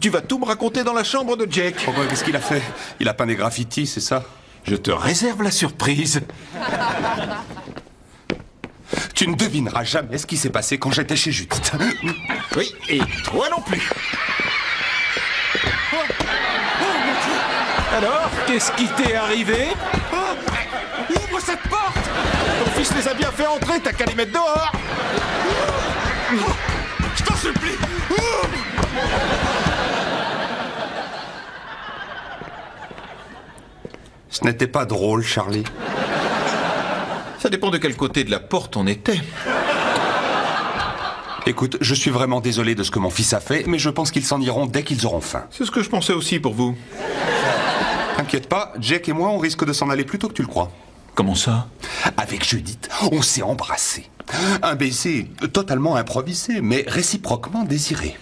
Tu vas tout me raconter dans la chambre de Jack. Pourquoi? Qu'est-ce qu'il a fait? Il a peint des graffitis, c'est ça? Je te réserve la surprise. Tu ne devineras jamais ce qui s'est passé quand j'étais chez Judith. Oui, et toi non plus. Alors, qu'est-ce qui t'est arrivé? Ouvre cette porte! Ton fils les a bien fait entrer, t'as qu'à les mettre dehors. Je t'en supplie! Ce n'était pas drôle, Charlie. Ça dépend de quel côté de la porte on était. Écoute, je suis vraiment désolé de ce que mon fils a fait, mais je pense qu'ils s'en iront dès qu'ils auront faim. C'est ce que je pensais aussi pour vous. T'inquiète pas, Jack et moi, on risque de s'en aller plus tôt que tu le crois. Comment ça? Avec Judith, on s'est embrassés. Un baiser totalement improvisé, mais réciproquement désiré.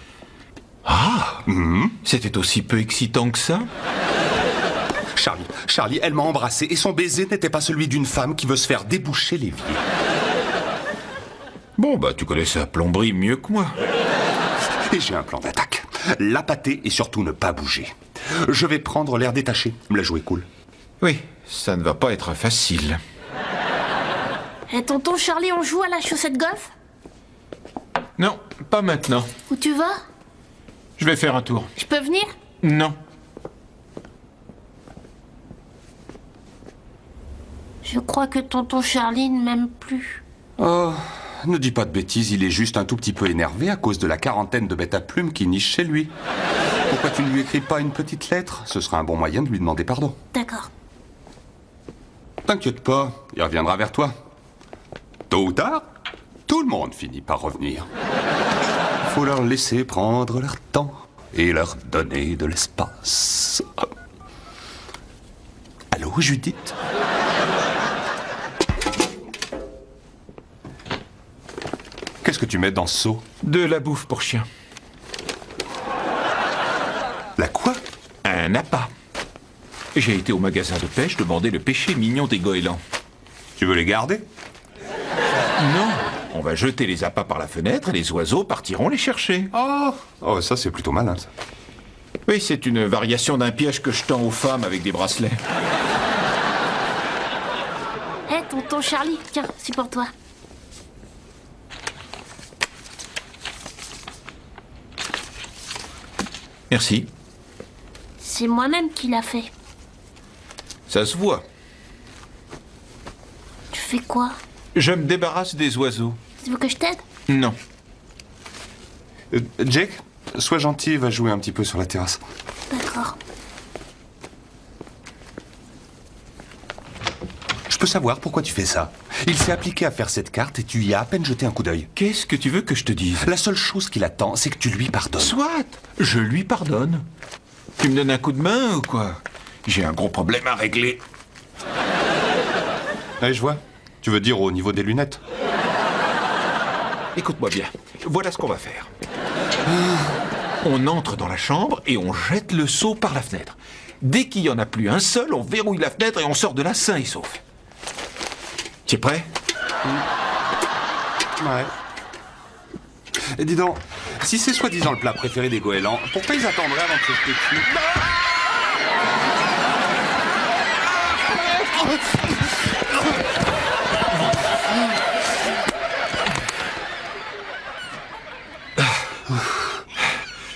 Ah, C'était aussi peu excitant que ça? Charlie, elle m'a embrassé et son baiser n'était pas celui d'une femme qui veut se faire déboucher l'évier. Bon, bah tu connais sa plomberie mieux que moi. Et j'ai un plan d'attaque. L'appâter et surtout ne pas bouger. Je vais prendre l'air détaché, me la jouer cool. Oui, ça ne va pas être facile. Et tonton Charlie, on joue à la chaussette golf? Non, pas maintenant. Où tu vas? Je vais faire un tour. Je peux venir? Non. Je crois que tonton Charlie ne m'aime plus. Oh, ne dis pas de bêtises, il est juste un tout petit peu énervé à cause de la quarantaine de bêtes à plumes qui nichent chez lui. Pourquoi tu ne lui écris pas une petite lettre? Ce sera un bon moyen de lui demander pardon. D'accord. T'inquiète pas, il reviendra vers toi. Tôt ou tard, tout le monde finit par revenir. Faut leur laisser prendre leur temps et leur donner de l'espace. Allô, Judith? Qu'est-ce que tu mets dans ce seau? De la bouffe pour chien. La quoi? Un appât. J'ai été au magasin de pêche demander le péché mignon des goélands. Tu veux les garder? Non, on va jeter les appâts par la fenêtre et les oiseaux partiront les chercher. Oh, ça c'est plutôt malin, ça. Oui, c'est une variation d'un piège que je tends aux femmes avec des bracelets. Hé, tonton Charlie, tiens, c'est pour toi. Merci. C'est moi-même qui l'a fait. Ça se voit. Tu fais quoi? Je me débarrasse des oiseaux. Tu veux que je t'aide? Non. Jake, sois gentil, va jouer un petit peu sur la terrasse. D'accord. Je peux savoir pourquoi tu fais ça? Il s'est appliqué à faire cette carte et tu y as à peine jeté un coup d'œil. Qu'est-ce que tu veux que je te dise? La seule chose qu'il attend, c'est que tu lui pardonnes. Soit, je lui pardonne. Tu me donnes un coup de main ou quoi? J'ai un gros problème à régler. Ouais, je vois. Tu veux dire au niveau des lunettes? Écoute-moi bien. Voilà ce qu'on va faire. On entre dans la chambre et on jette le seau par la fenêtre. Dès qu'il n'y en a plus un seul, on verrouille la fenêtre et on sort de là sain et sauf. Tu es prêt? Ouais. Et dis donc, si c'est soi-disant le plat préféré des goélands, pourquoi ils attendraient avant de se jeter dessus?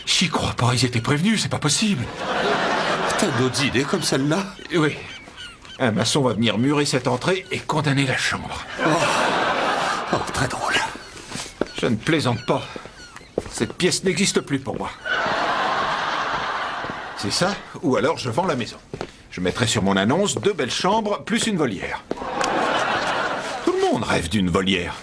J'y crois pas, ils étaient prévenus, c'est pas possible. T'as d'autres idées comme celle-là? Oui. Un maçon va venir murer cette entrée et condamner la chambre. Oh, très drôle. Je ne plaisante pas. Cette pièce n'existe plus pour moi. C'est ça, ou alors je vends la maison. Je mettrai sur mon annonce 2 belles chambres plus une volière. Tout le monde rêve d'une volière.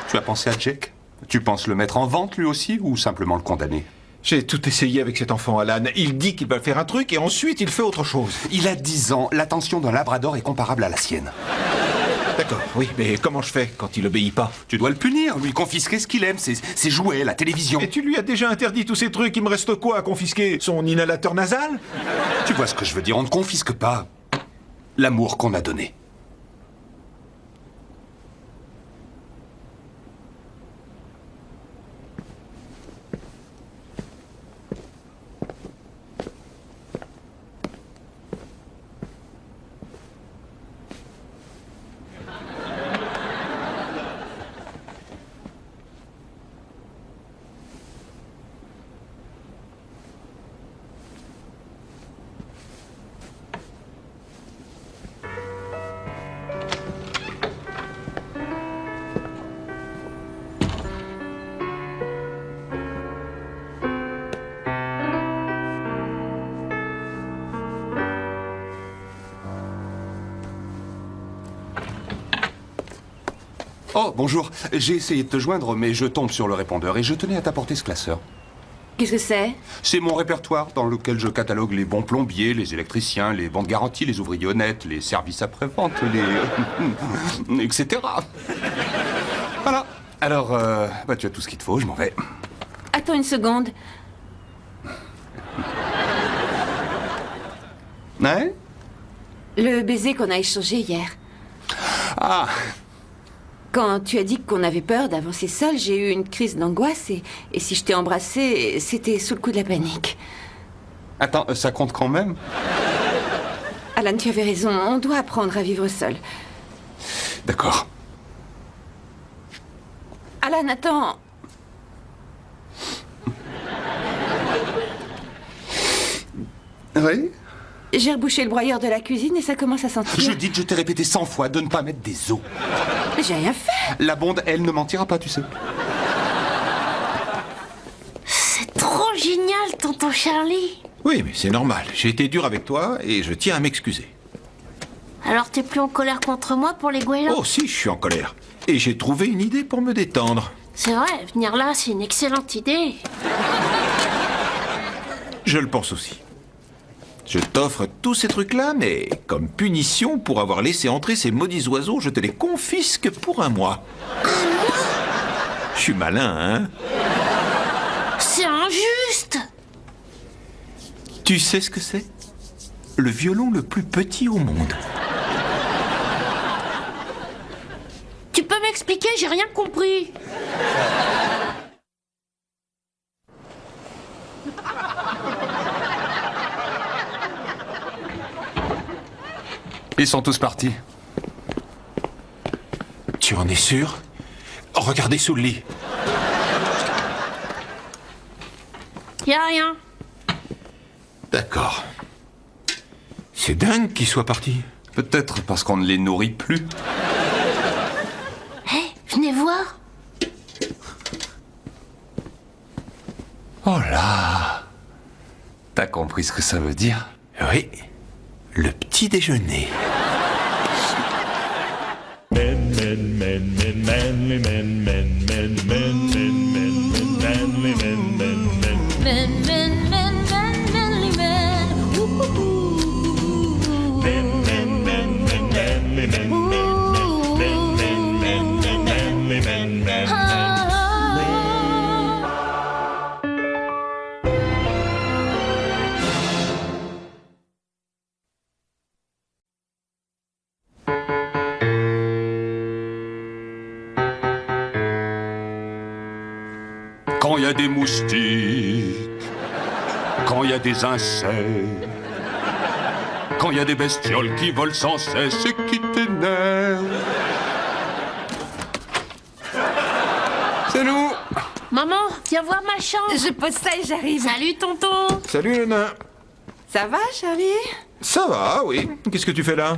Tu as pensé à Jake? Tu penses le mettre en vente lui aussi ou simplement le condamner? J'ai tout essayé avec cet enfant, Alan. Il dit qu'il va faire un truc et ensuite il fait autre chose. Il a 10 ans. L'attention d'un labrador est comparable à la sienne. D'accord, oui, mais comment je fais quand il obéit pas? Tu dois le punir, lui confisquer ce qu'il aime, ses jouets, la télévision. Et tu lui as déjà interdit tous ces trucs, il me reste quoi à confisquer? Son inhalateur nasal? Tu vois ce que je veux dire, on ne confisque pas l'amour qu'on a donné. Oh, bonjour. J'ai essayé de te joindre, mais je tombe sur le répondeur et je tenais à t'apporter ce classeur. Qu'est-ce que c'est? C'est mon répertoire dans lequel je catalogue les bons plombiers, les électriciens, les bons de garantie, les ouvriers honnêtes, les services après-vente, les... etc. Voilà. Alors, tu as tout ce qu'il te faut, je m'en vais. Attends une seconde. Ouais? Le baiser qu'on a échangé hier. Ah, Quand tu as dit qu'on avait peur d'avancer seul, j'ai eu une crise d'angoisse et si je t'ai embrassé, c'était sous le coup de la panique. attends, ça compte quand même? Alan, tu avais raison, on doit apprendre à vivre seul. D'accord. Alan, attends. Oui? J'ai rebouché le broyeur de la cuisine et ça commence à sentir. Je t'ai répété 100 fois de ne pas mettre des os. J'ai rien fait. La bonde, elle, ne mentira pas, tu sais. C'est trop génial, tonton Charlie. Oui, mais c'est normal. J'ai été dur avec toi et je tiens à m'excuser. Alors t'es plus en colère contre moi pour les goélands? Oh si, je suis en colère. Et j'ai trouvé une idée pour me détendre. C'est vrai, venir là, c'est une excellente idée. Je le pense aussi. Je t'offre tous ces trucs-là, mais comme punition pour avoir laissé entrer ces maudits oiseaux, je te les confisque pour 1 mois. Je suis malin, hein? C'est injuste. Tu sais ce que c'est? Le violon le plus petit au monde. Tu peux m'expliquer? J'ai rien compris. Ils sont tous partis. Tu en es sûr? Regardez sous le lit. Y a rien. D'accord. C'est dingue qu'ils soient partis. Peut-être parce qu'on ne les nourrit plus. Hé, venez voir. Oh là! T'as compris ce que ça veut dire? Oui. Le petit déjeuner. Quand il y a des moustiques, quand il y a des insectes, quand il y a des bestioles qui volent sans cesse et qui t'énervent. C'est nous! Maman, viens voir ma chambre. Je pose ça et j'arrive. Salut, tonton. Salut, le nain. Ça va, Charlie? Ça va, oui. Qu'est-ce que tu fais là?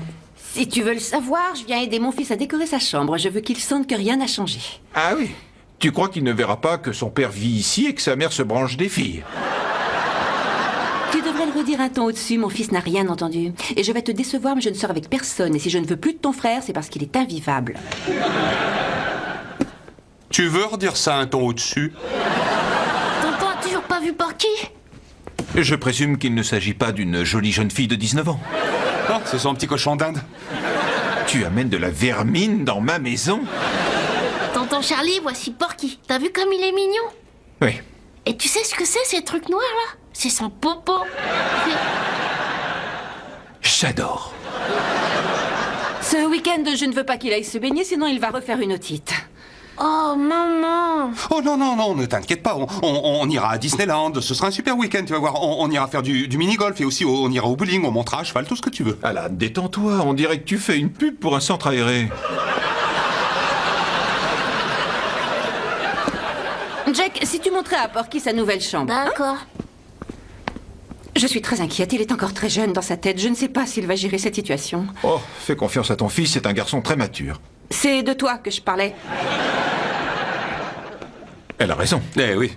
Si tu veux le savoir, je viens aider mon fils à décorer sa chambre. Je veux qu'il sente que rien n'a changé. Ah oui. Tu crois qu'il ne verra pas que son père vit ici et que sa mère se branche des filles? Tu devrais le redire un ton au-dessus, mon fils n'a rien entendu. Et je vais te décevoir, mais je ne sors avec personne. Et si je ne veux plus de ton frère, c'est parce qu'il est invivable. Tu veux redire ça un ton au-dessus? Tonton a toujours pas vu Porky? Je présume qu'il ne s'agit pas d'une jolie jeune fille de 19 ans. Ah, c'est son petit cochon d'Inde. Tu amènes de la vermine dans ma maison? Tonton Charlie, voici Porky. T'as vu comme il est mignon? Oui. Et tu sais ce que c'est, ces trucs noirs, là? C'est son popo. J'adore. Ce week-end, je ne veux pas qu'il aille se baigner, sinon il va refaire une otite. Oh, maman. Oh non, non, non, ne t'inquiète pas, on ira à Disneyland, ce sera un super week-end, tu vas voir, on ira faire du mini-golf et aussi on ira au bowling, on montera à cheval, tout ce que tu veux. Alan, détends-toi, on dirait que tu fais une pub pour un centre aéré. Jack, si tu montrais à Porky sa nouvelle chambre. D'accord. Je suis très inquiète, il est encore très jeune dans sa tête. Je ne sais pas s'il va gérer cette situation. Oh, fais confiance à ton fils, c'est un garçon très mature. C'est de toi que je parlais. Elle a raison. Eh oui.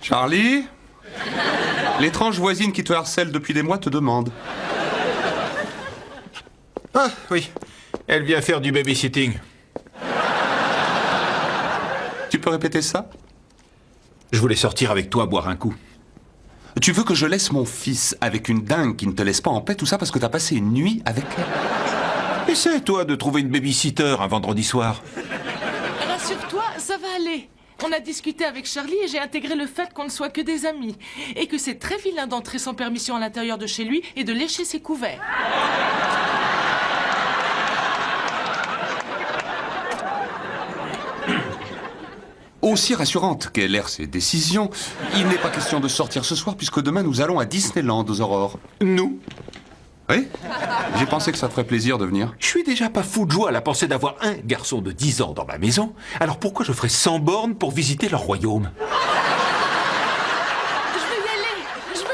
Charlie? L'étrange voisine qui te harcèle depuis des mois te demande. Ah, oui. Elle vient faire du babysitting. Tu peux répéter ça? Je voulais sortir avec toi boire un coup. Tu veux que je laisse mon fils avec une dingue qui ne te laisse pas en paix, tout ça parce que t'as passé une nuit avec elle? Essaie, toi, de trouver une babysitter un vendredi soir. Rassure-toi, ça va aller. On a discuté avec Charlie et j'ai intégré le fait qu'on ne soit que des amis. Et que c'est très vilain d'entrer sans permission à l'intérieur de chez lui et de lécher ses couverts. Aussi rassurante qu'aient l'air ses décisions, il n'est pas question de sortir ce soir puisque demain nous allons à Disneyland aux aurores. Nous? Oui? J'ai pensé que ça te ferait plaisir de venir. Je suis déjà pas fou de joie à la pensée d'avoir un garçon de 10 ans dans ma maison. Alors pourquoi je ferais 100 bornes pour visiter leur royaume? Je veux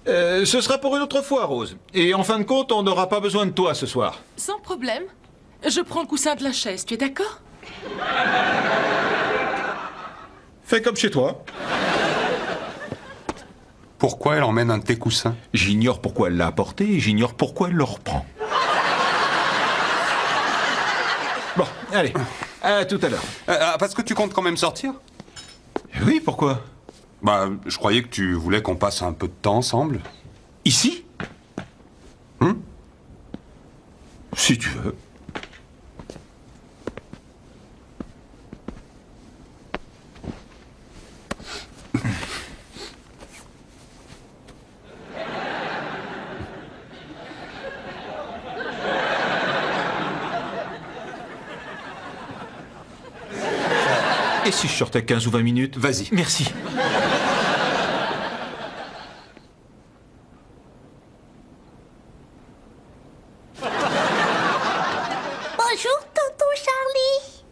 y aller. Ce sera pour une autre fois, Rose. Et en fin de compte, on n'aura pas besoin de toi ce soir. Sans problème. Je prends le coussin de la chaise, tu es d'accord? Fais comme chez toi. Pourquoi elle emmène un de tes coussins? J'ignore pourquoi elle l'a apporté et j'ignore pourquoi elle le reprend. Bon, allez. À tout à l'heure. Parce que tu comptes quand même sortir? Oui, pourquoi? Bah, je croyais que tu voulais qu'on passe un peu de temps ensemble. Ici? Si tu veux. Et si je sortais 15 ou 20 minutes? Vas-y. Merci. Bonjour, tonton Charlie.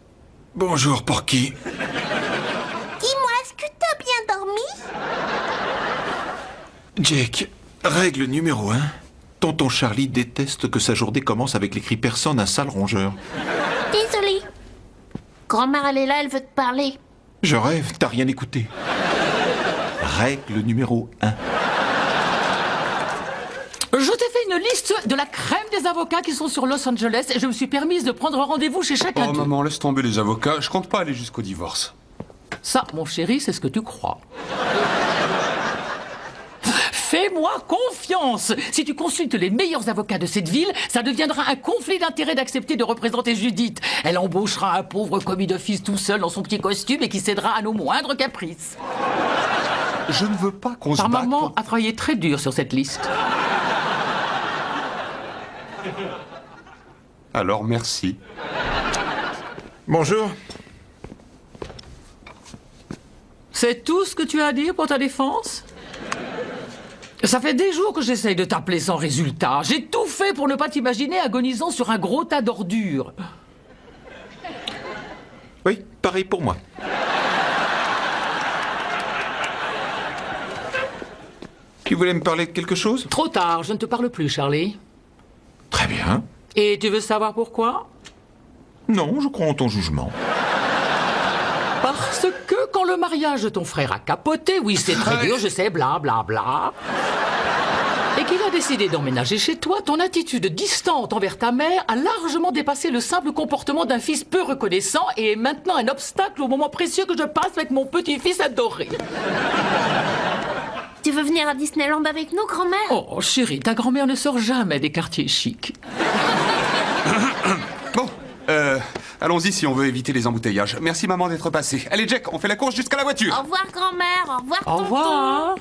Bonjour, Porky. Dis-moi, est-ce que t'as bien dormi? Jake, règle numéro 1. Tonton Charlie déteste que sa journée commence avec les cris perçants d'un sale rongeur. Désolée. Grand-mère, elle est là, elle veut te parler. Je rêve, t'as rien écouté. Règle numéro 1. Je t'ai fait une liste de la crème des avocats qui sont sur Los Angeles et je me suis permise de prendre rendez-vous chez chacun Oh d'eux. maman, laisse tomber les avocats, je compte pas aller jusqu'au divorce. Ça, mon chéri, c'est ce que tu crois. Fais-moi confiance. Si tu consultes les meilleurs avocats de cette ville, ça deviendra un conflit d'intérêts d'accepter de représenter Judith. Elle embauchera un pauvre commis d'office tout seul dans son petit costume et qui cédera à nos moindres caprices. Je ne veux pas qu'on se Ta batte. maman a travaillé très dur sur cette liste. Alors merci. Bonjour. C'est tout ce que tu as à dire pour ta défense? Ça fait des jours que j'essaye de t'appeler sans résultat. J'ai tout fait pour ne pas t'imaginer agonisant sur un gros tas d'ordures. Oui, pareil pour moi. Tu voulais me parler de quelque chose? Trop tard, je ne te parle plus, Charlie. Très bien. Et tu veux savoir pourquoi? Non, je crois en ton jugement. Parce que quand le mariage de ton frère a capoté, oui, c'est très dur, je sais, bla bla bla, et qu'il a décidé d'emménager chez toi, ton attitude distante envers ta mère a largement dépassé le simple comportement d'un fils peu reconnaissant et est maintenant un obstacle au moment précieux que je passe avec mon petit-fils adoré. Tu veux venir à Disneyland avec nous, grand-mère? Oh, chérie, ta grand-mère ne sort jamais des quartiers chics. Bon, allons-y si on veut éviter les embouteillages. Merci maman d'être passée. Allez Jack, on fait la course jusqu'à la voiture. Au revoir, grand-mère. Au revoir, Au tonton. revoir.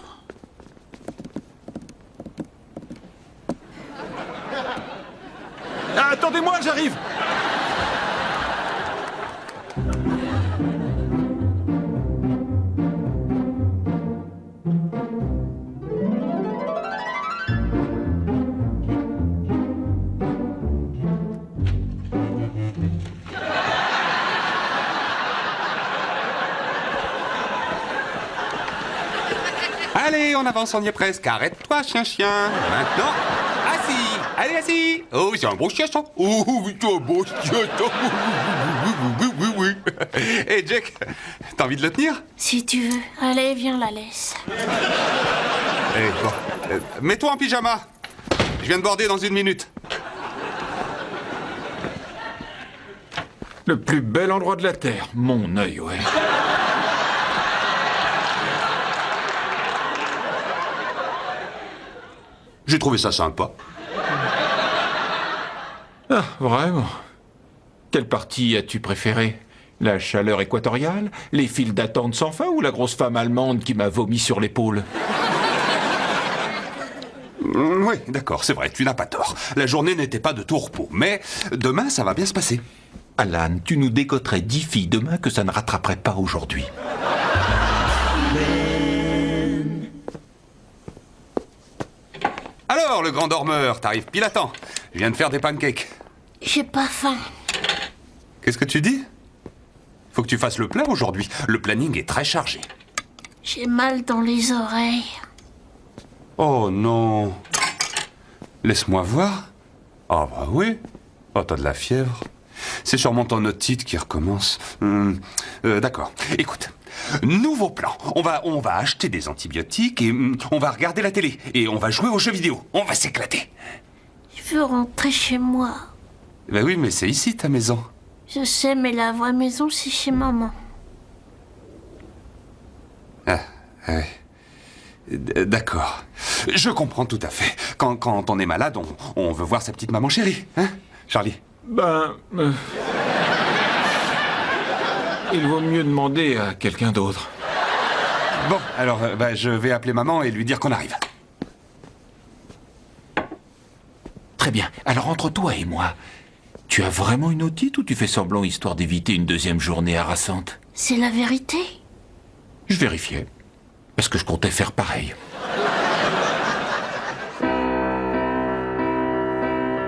Ah, attendez-moi, j'arrive. Allez, on avance, on y est presque. Arrête-toi, chien. Maintenant, assis. Allez, assis. Oh, c'est un beau chien, ça. Oh, oui, c'est un beau chien, ça. Oui. Hey, Jack, t'as envie de le tenir? Si tu veux. Allez, viens, la laisse. Eh, bon, mets-toi en pyjama. Je viens de border dans 1 minute. Le plus bel endroit de la Terre. Mon œil, ouais. J'ai trouvé ça sympa. Ah, vraiment. Quelle partie as-tu préférée? La chaleur équatoriale? Les files d'attente sans fin ou la grosse femme allemande qui m'a vomi sur l'épaule? Oui, d'accord, c'est vrai, tu n'as pas tort. La journée n'était pas de tout repos, mais demain, ça va bien se passer. Alan, tu nous décoterais 10 filles demain que ça ne rattraperait pas aujourd'hui. Alors, le grand dormeur, t'arrives pile à temps. Je viens de faire des pancakes. J'ai pas faim. Qu'est-ce que tu dis? Faut que tu fasses le plein aujourd'hui. Le planning est très chargé. J'ai mal dans les oreilles. Oh non. Laisse-moi voir. Ah bah oui. Oh, t'as de la fièvre. C'est sûrement ton otite qui recommence. D'accord. Écoute, nouveau plan. On va acheter des antibiotiques et on va regarder la télé. Et on va jouer aux jeux vidéo. On va s'éclater. Je veux rentrer chez moi. Ben oui, mais c'est ici ta maison. Je sais, mais la vraie maison, c'est chez maman. Ah, ouais. D'accord. Je comprends tout à fait. Quand on est malade, on veut voir sa petite maman chérie. Hein, Charlie? Il vaut mieux demander à quelqu'un d'autre. Bon, alors, je vais appeler maman et lui dire qu'on arrive. Très bien. Alors, entre toi et moi, tu as vraiment une otite ou tu fais semblant histoire d'éviter une deuxième journée harassante? C'est la vérité. Je vérifiais. Parce que je comptais faire pareil.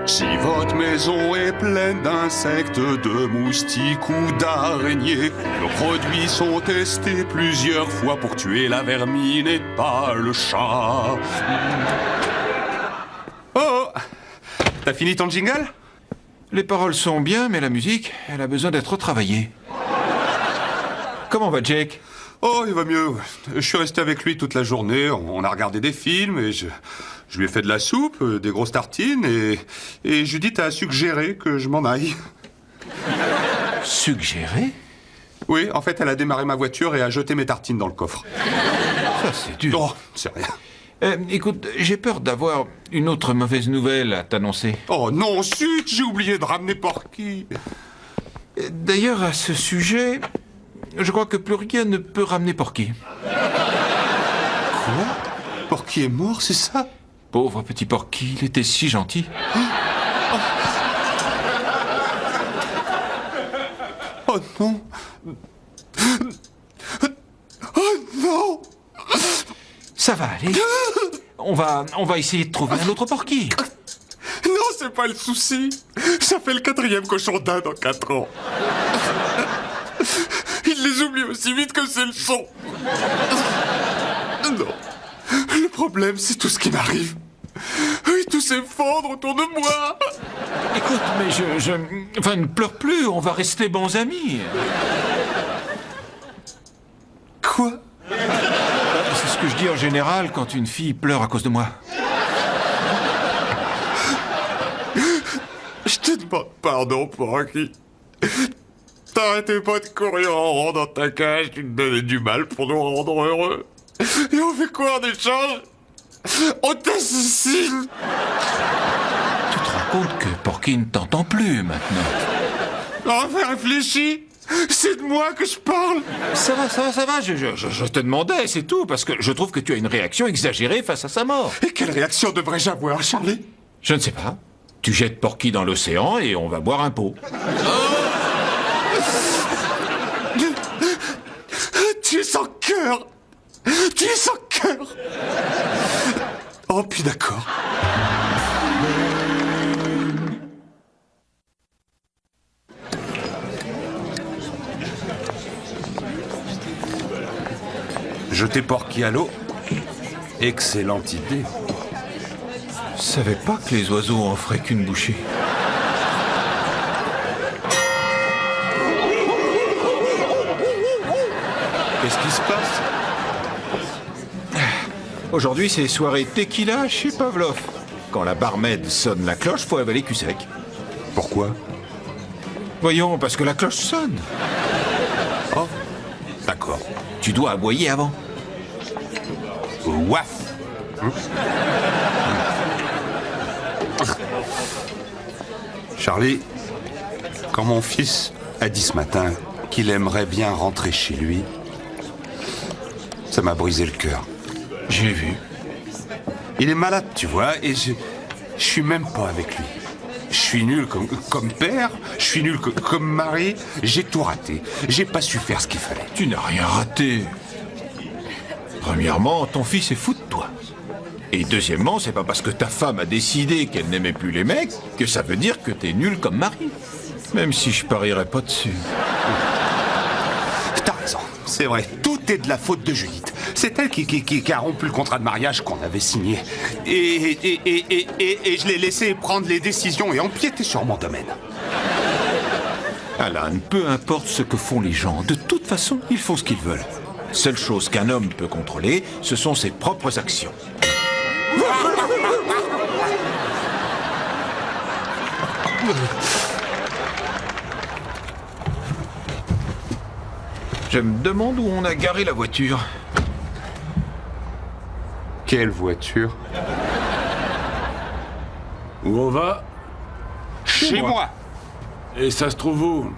Si votre maison est pleine d'insectes, de moustiques ou d'araignées, nos produits sont testés plusieurs fois pour tuer la vermine et pas le chat. Oh! T'as fini ton jingle? Les paroles sont bien, mais la musique, elle a besoin d'être retravaillée. Comment va Jake? Oh, il va mieux. Je suis resté avec lui toute la journée. On a regardé des films et je lui ai fait de la soupe, des grosses tartines et Judith a suggéré que je m'en aille. Suggéré? Oui, en fait, elle a démarré ma voiture et a jeté mes tartines dans le coffre. Ça, c'est dur. Oh, c'est rien. Écoute, j'ai peur d'avoir une autre mauvaise nouvelle à t'annoncer. Oh non, zut, j'ai oublié de ramener Porky. D'ailleurs, à ce sujet, je crois que plus rien ne peut ramener Porky. Quoi? Porky est mort, c'est ça? Pauvre petit Porky, il était si gentil. Oh, Oh non. Oh non. Ça va aller. On va essayer de trouver un autre Porky. Non, c'est pas le souci. Ça fait le 4e cochon d'Inde en 4 ans. Il les oublie aussi vite que c'est le son. Non. Le problème, c'est tout ce qui m'arrive. Oui, tout s'effondre autour de moi. Écoute, mais Enfin, ne pleure plus, on va rester bons amis. Quoi? C'est ce que je dis en général quand une fille pleure à cause de moi. Je te demande pardon, Porky. T'arrêtais pas de courir en rond dans ta cage, tu te donnais du mal pour nous rendre heureux. Et on fait quoi en échange? On t'assassine. Tu te rends compte que Porky ne t'entend plus maintenant. Enfin, réfléchis. C'est de moi que je parle. Ça va, je te demandais, c'est tout, parce que je trouve que tu as une réaction exagérée face à sa mort. Et quelle réaction devrais-je avoir, Charlie? Je ne sais pas. Tu jettes Porky dans l'océan et on va boire un pot. Tu es sans cœur. Tu es sans cœur. Oh, puis d'accord. Jeter Porky à l'eau. Excellente idée. Je savais pas que les oiseaux en feraient qu'une bouchée. Qu'est-ce qui se passe? Aujourd'hui, c'est soirée tequila chez Pavlov. Quand la barmaid sonne la cloche, faut avaler cul sec. Pourquoi? Voyons, parce que la cloche sonne. Oh, d'accord. Tu dois aboyer avant. Ouaf. Charlie, quand mon fils a dit ce matin qu'il aimerait bien rentrer chez lui, ça m'a brisé le cœur. J'ai vu. Il est malade, tu vois, et je suis même pas avec lui. Je suis nul comme père, je suis nul comme mari, j'ai tout raté. J'ai pas su faire ce qu'il fallait. Tu n'as rien raté. Premièrement, ton fils est fou de toi. Et deuxièmement, c'est pas parce que ta femme a décidé qu'elle n'aimait plus les mecs que ça veut dire que t'es nul comme mari. Même si je parierais pas dessus. T'as raison, c'est vrai. Tout est de la faute de Judith. C'est elle qui a rompu le contrat de mariage qu'on avait signé. Et je l'ai laissé prendre les décisions et empiéter sur mon domaine. Alan, peu importe ce que font les gens, de toute façon, ils font ce qu'ils veulent. Seule chose qu'un homme peut contrôler, ce sont ses propres actions. Je me demande où on a garé la voiture. Quelle voiture? Où on va? Chez moi. Et ça se trouve où?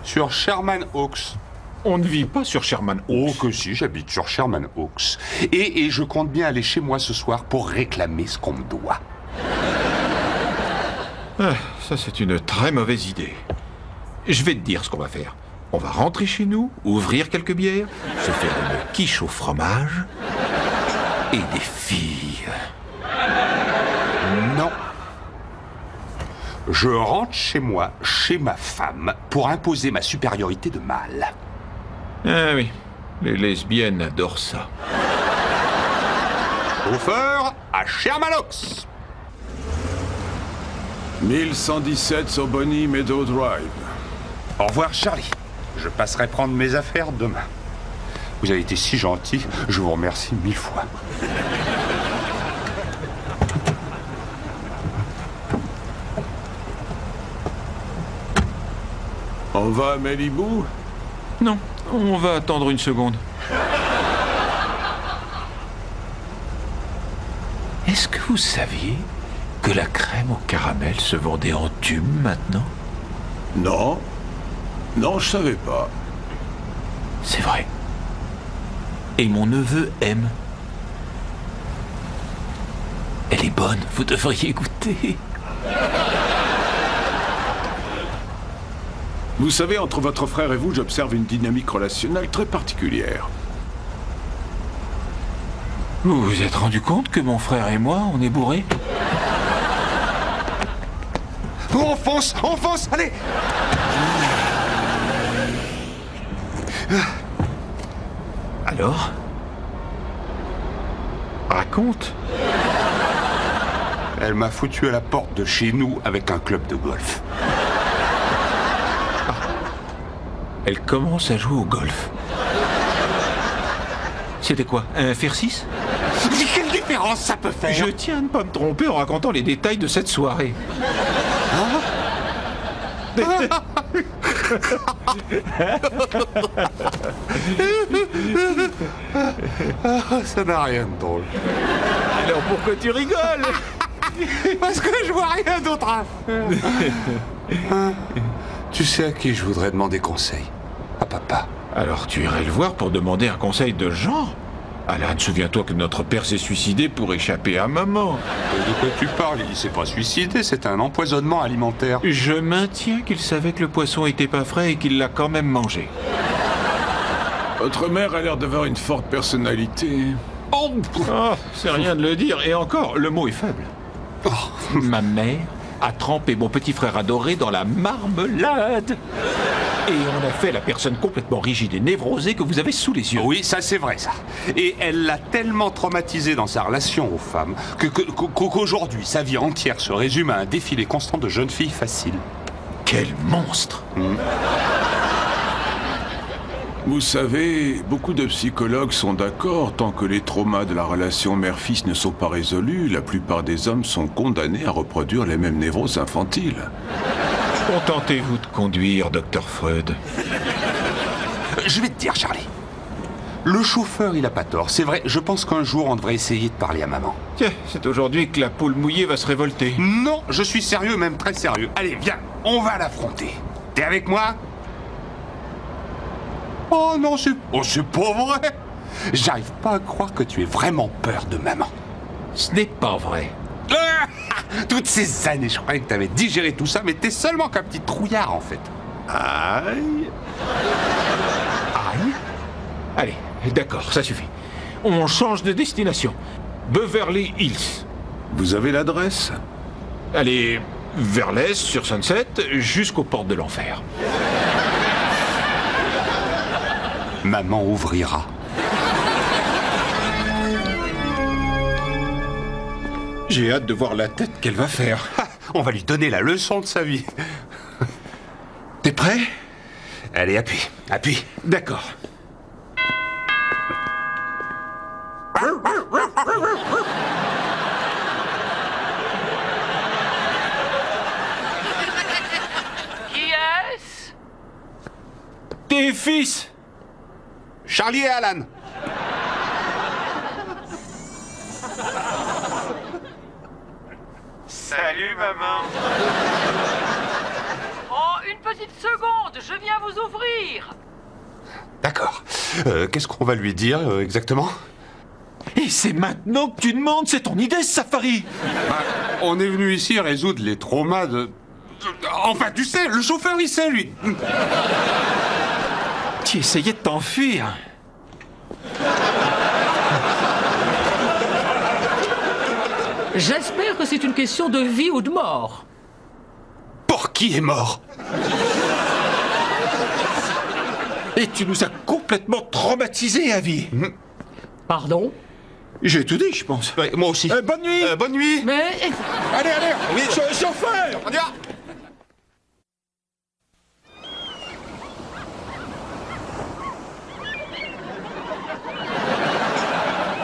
Sur Sherman Oaks. On ne vit pas sur Sherman Oh Oaks. que si, j'habite sur Sherman Oaks. Et je compte bien aller chez moi ce soir pour réclamer ce qu'on me doit. Ah, ça, c'est une très mauvaise idée. Je vais te dire ce qu'on va faire. On va rentrer chez nous, ouvrir quelques bières, se faire une quiche au fromage et des filles. Non. Je rentre chez moi, chez ma femme, pour imposer ma supériorité de mâle. Ah oui, les lesbiennes adorent ça. Chauffeur à Sherman Oaks. 1117 sur Bonnie Meadow Drive. Au revoir, Charlie. Je passerai prendre mes affaires demain. Vous avez été si gentil, je vous remercie 1000 fois. On va à Malibu? Non, on va attendre une seconde. Est-ce que vous saviez que la crème au caramel se vendait en tube maintenant? Non. Non, je savais pas. C'est vrai. Et mon neveu aime. Elle est bonne, vous devriez goûter. Vous savez, entre votre frère et vous, j'observe une dynamique relationnelle très particulière. Vous vous êtes rendu compte que mon frère et moi, on est bourrés? Oh, on fonce, allez. Alors? Raconte. Elle m'a foutu à la porte de chez nous avec un club de golf. Elle commence à jouer au golf. C'était quoi? Un fer 6? Quelle différence ça peut faire? Je tiens à ne pas me tromper en racontant les détails de cette soirée. Ça n'a rien de drôle. Alors pourquoi tu rigoles? Parce que je vois rien d'autre à faire. Tu sais à qui je voudrais demander conseil? À papa. Alors tu irais le voir pour demander un conseil de genre? Alan, souviens-toi que notre père s'est suicidé pour échapper à maman. De quoi tu parles? Il s'est pas suicidé, c'est un empoisonnement alimentaire. Je maintiens qu'il savait que le poisson était pas frais et qu'il l'a quand même mangé. Votre mère a l'air d'avoir une forte personnalité. Oh, c'est rien de le dire. Et encore, le mot est faible. Ma mère a trempé mon petit frère adoré dans la marmelade. Et on a fait la personne complètement rigide et névrosée que vous avez sous les yeux. Oui, ça c'est vrai, ça. Et elle l'a tellement traumatisé dans sa relation aux femmes qu'aujourd'hui, sa vie entière se résume à un défilé constant de jeunes filles faciles. Quel monstre! Vous savez, beaucoup de psychologues sont d'accord, tant que les traumas de la relation mère-fils ne sont pas résolus, la plupart des hommes sont condamnés à reproduire les mêmes névroses infantiles. Contentez-vous de conduire, Dr. Freud. Je vais te dire, Charlie. Le chauffeur, il a pas tort. C'est vrai, je pense qu'un jour, on devrait essayer de parler à maman. Tiens, c'est aujourd'hui que la poule mouillée va se révolter. Non, je suis sérieux, même très sérieux. Allez, viens, on va l'affronter. T'es avec moi? Oh non, c'est pas vrai. J'arrive pas à croire que tu aies vraiment peur de maman. Ce n'est pas vrai. Toutes ces années, je croyais que t'avais digéré tout ça, mais t'es seulement qu'un petit trouillard, en fait. Aïe. Aïe. Allez, d'accord, ça suffit. On change de destination. Beverly Hills. Vous avez l'adresse? Allez, vers l'est, sur Sunset, jusqu'aux portes de l'enfer. Maman ouvrira. J'ai hâte de voir la tête qu'elle va faire. On va lui donner la leçon de sa vie. T'es prêt? Allez, appuie, appuie. D'accord. Qui est-ce? Tes fils! Charlie et Alan. Salut, maman. Oh, une petite seconde, je viens vous ouvrir. D'accord. Qu'est-ce qu'on va lui dire exactement? Et c'est maintenant que tu demandes, c'est ton idée, ce safari. On est venu ici résoudre les traumas de... Enfin, tu sais, le chauffeur, il sait, lui. Tu essayais de t'enfuir. J'espère que c'est une question de vie ou de mort. Pour qui est mort? Et tu nous as complètement traumatisés à vie. Pardon? J'ai tout dit, je pense. Ouais, moi aussi. Bonne nuit. Bonne nuit. Mais... Allez, oui, chauffeur. On y va.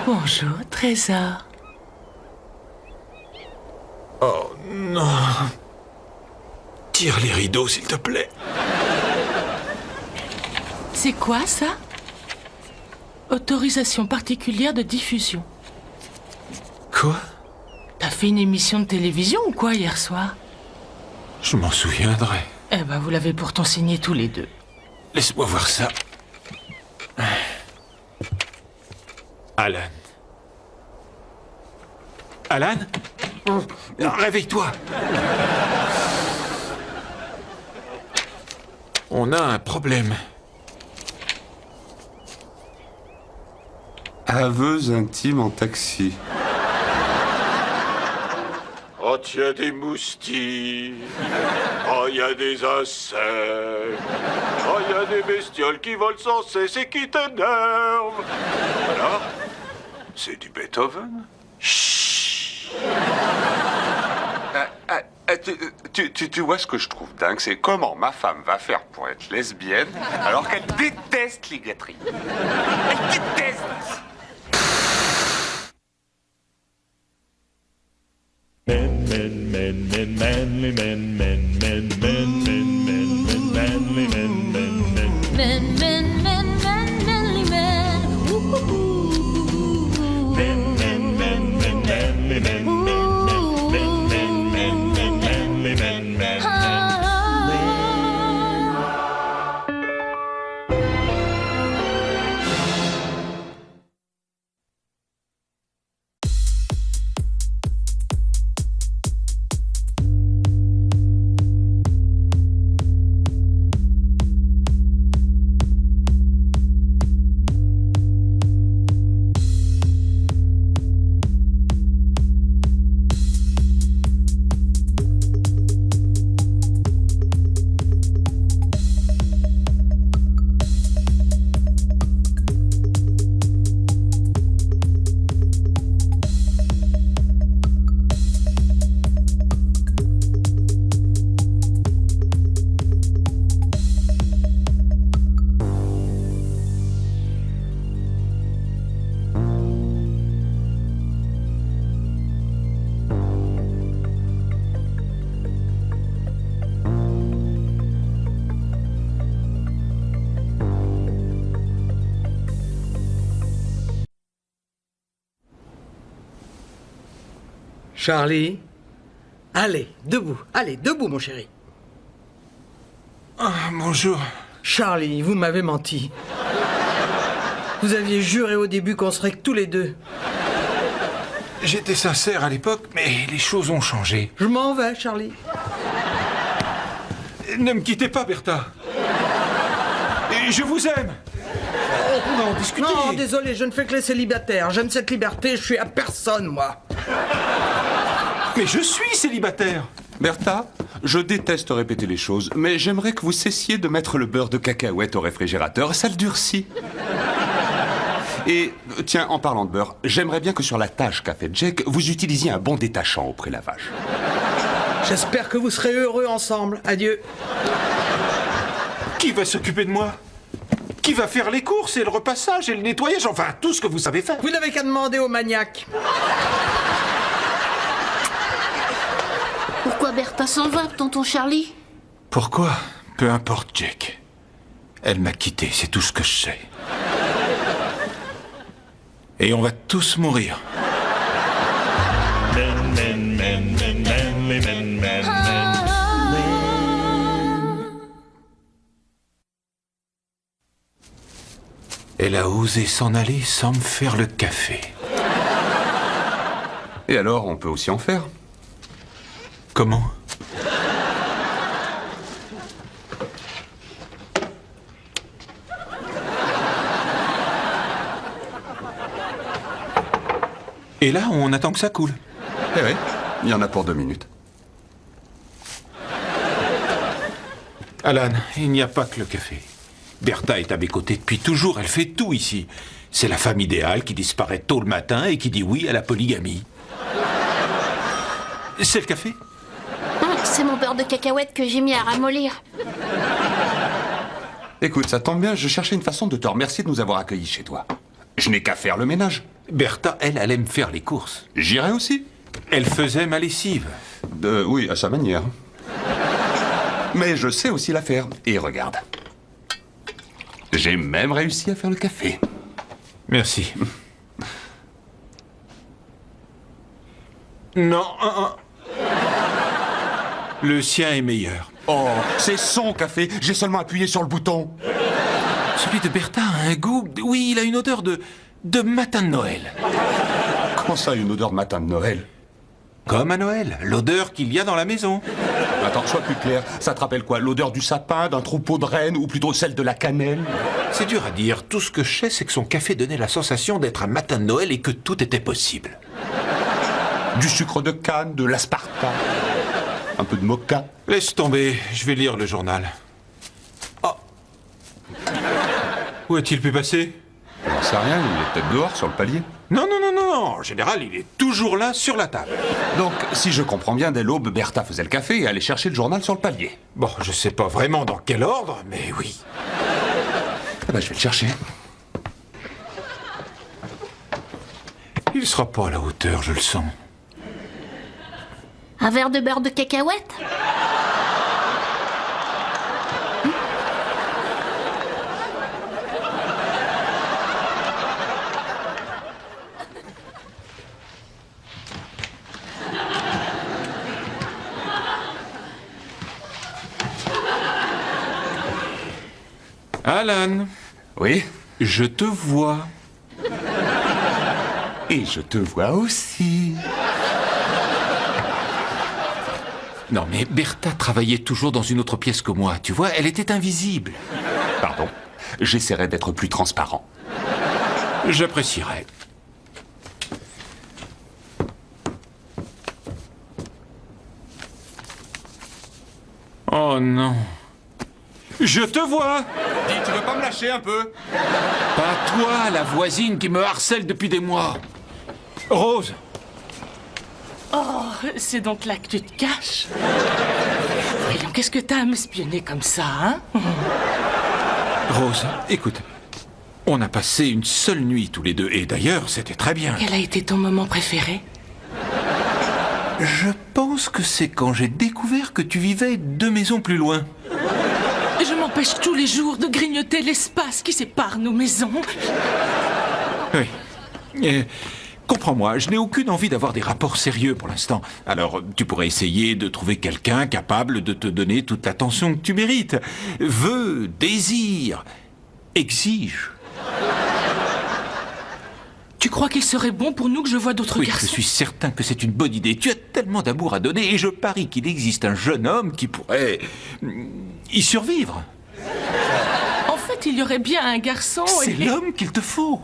Bonjour, Trésor. Oh non. Tire les rideaux, s'il te plaît. C'est quoi ça? Autorisation particulière de diffusion. Quoi? T'as fait une émission de télévision ou quoi hier soir? Je m'en souviendrai. Eh ben, vous l'avez pourtant signé tous les deux. Laisse-moi voir ça. Alan. Alan? Réveille-toi. On a un problème. Aveux intime en taxi. Oh, tiens, des moustiques. Oh, y a des insectes. Oh, y a des bestioles qui volent sans cesse et qui t'énervent. Voilà. C'est du Beethoven. Chut. Tu vois ce que je trouve dingue, c'est comment ma femme va faire pour être lesbienne alors qu'elle déteste les gâteries. Elle déteste. Charlie, allez, debout, mon chéri. Ah, bonjour. Charlie, vous m'avez menti. Vous aviez juré au début qu'on serait que tous les deux. J'étais sincère à l'époque, mais les choses ont changé. Je m'en vais, Charlie. Ne me quittez pas, Bertha. Et je vous aime. On va en discuter. Non, désolé, je ne fais que les célibataires. J'aime cette liberté, je suis à personne, moi. Mais je suis célibataire. Bertha, je déteste répéter les choses, mais j'aimerais que vous cessiez de mettre le beurre de cacahuète au réfrigérateur, ça le durcit. Et tiens, en parlant de beurre, j'aimerais bien que sur la tâche qu'a fait Jake, vous utilisiez un bon détachant au prélavage. J'espère que vous serez heureux ensemble. Adieu. Qui va s'occuper de moi? Qui va faire les courses et le repassage et le nettoyage? Enfin, tout ce que vous savez faire. Vous n'avez qu'à demander au maniaque. Pourquoi Bertha s'en va, tonton Charlie? Pourquoi? Peu importe, Jake. Elle m'a quitté, c'est tout ce que je sais. Et on va tous mourir. Elle a osé s'en aller sans me faire le café. Et alors, on peut aussi en faire. Comment? Et là, on attend que ça coule. Eh oui, il y en a pour 2 minutes. Alan, il n'y a pas que le café. Bertha est à mes côtés depuis toujours, elle fait tout ici. C'est la femme idéale qui disparaît tôt le matin et qui dit oui à la polygamie. C'est le café? C'est mon beurre de cacahuète que j'ai mis à ramollir. Écoute, ça tombe bien, je cherchais une façon de te remercier de nous avoir accueillis chez toi. Je n'ai qu'à faire le ménage. Bertha, elle aime faire les courses. J'irai aussi. Elle faisait ma lessive. Oui, à sa manière. Mais je sais aussi la faire. Et regarde. J'ai même réussi à faire le café. Merci. Non, le sien est meilleur. Oh, c'est son café. J'ai seulement appuyé sur le bouton. Celui de Bertha a un goût... Oui, il a une odeur de matin de Noël. Comment ça, une odeur de matin de Noël? Comme à Noël, l'odeur qu'il y a dans la maison. Attends, sois plus clair. Ça te rappelle quoi? L'odeur du sapin, d'un troupeau de rennes ou plutôt celle de la cannelle? C'est dur à dire. Tout ce que je sais, c'est que son café donnait la sensation d'être un matin de Noël et que tout était possible. Du sucre de canne, de l'aspartame, un peu de mocha. Laisse tomber, je vais lire le journal. Oh. Où a-t-il pu passer? J'en sais rien, il est peut-être dehors, sur le palier. Non. En général, il est toujours là, sur la table. Donc, si je comprends bien, dès l'aube, Bertha faisait le café et allait chercher le journal sur le palier. Bon, je sais pas vraiment dans quel ordre, mais oui. Ah bah, je vais le chercher. Il sera pas à la hauteur, je le sens. Un verre de beurre de cacahuète? Alan, Oui? je te vois. Et je te vois aussi. Non, mais Bertha travaillait toujours dans une autre pièce que moi. Tu vois, elle était invisible. Pardon. J'essaierai d'être plus transparent. J'apprécierais. Oh non. Je te vois! Dis, tu veux pas me lâcher un peu? Pas toi, la voisine qui me harcèle depuis des mois. Rose! Oh, c'est donc là que tu te caches. Voyons, qu'est-ce que t'as à m'espionner comme ça, hein? Rose, écoute. On a passé une seule nuit tous les deux, et d'ailleurs, c'était très bien. Quel a été ton moment préféré? Je pense que c'est quand j'ai découvert que tu vivais 2 maisons plus loin. Je m'empêche tous les jours de grignoter l'espace qui sépare nos maisons. Oui. Comprends-moi, je n'ai aucune envie d'avoir des rapports sérieux pour l'instant. Alors, tu pourrais essayer de trouver quelqu'un capable de te donner toute l'attention que tu mérites. Veux, désire, exige. Tu crois qu'il serait bon pour nous que je voie d'autres Oui, garçons? je suis certain que c'est une bonne idée. Tu as tellement d'amour à donner et je parie qu'il existe un jeune homme qui pourrait y survivre. En fait, il y aurait bien un garçon... C'est l'homme qu'il te faut.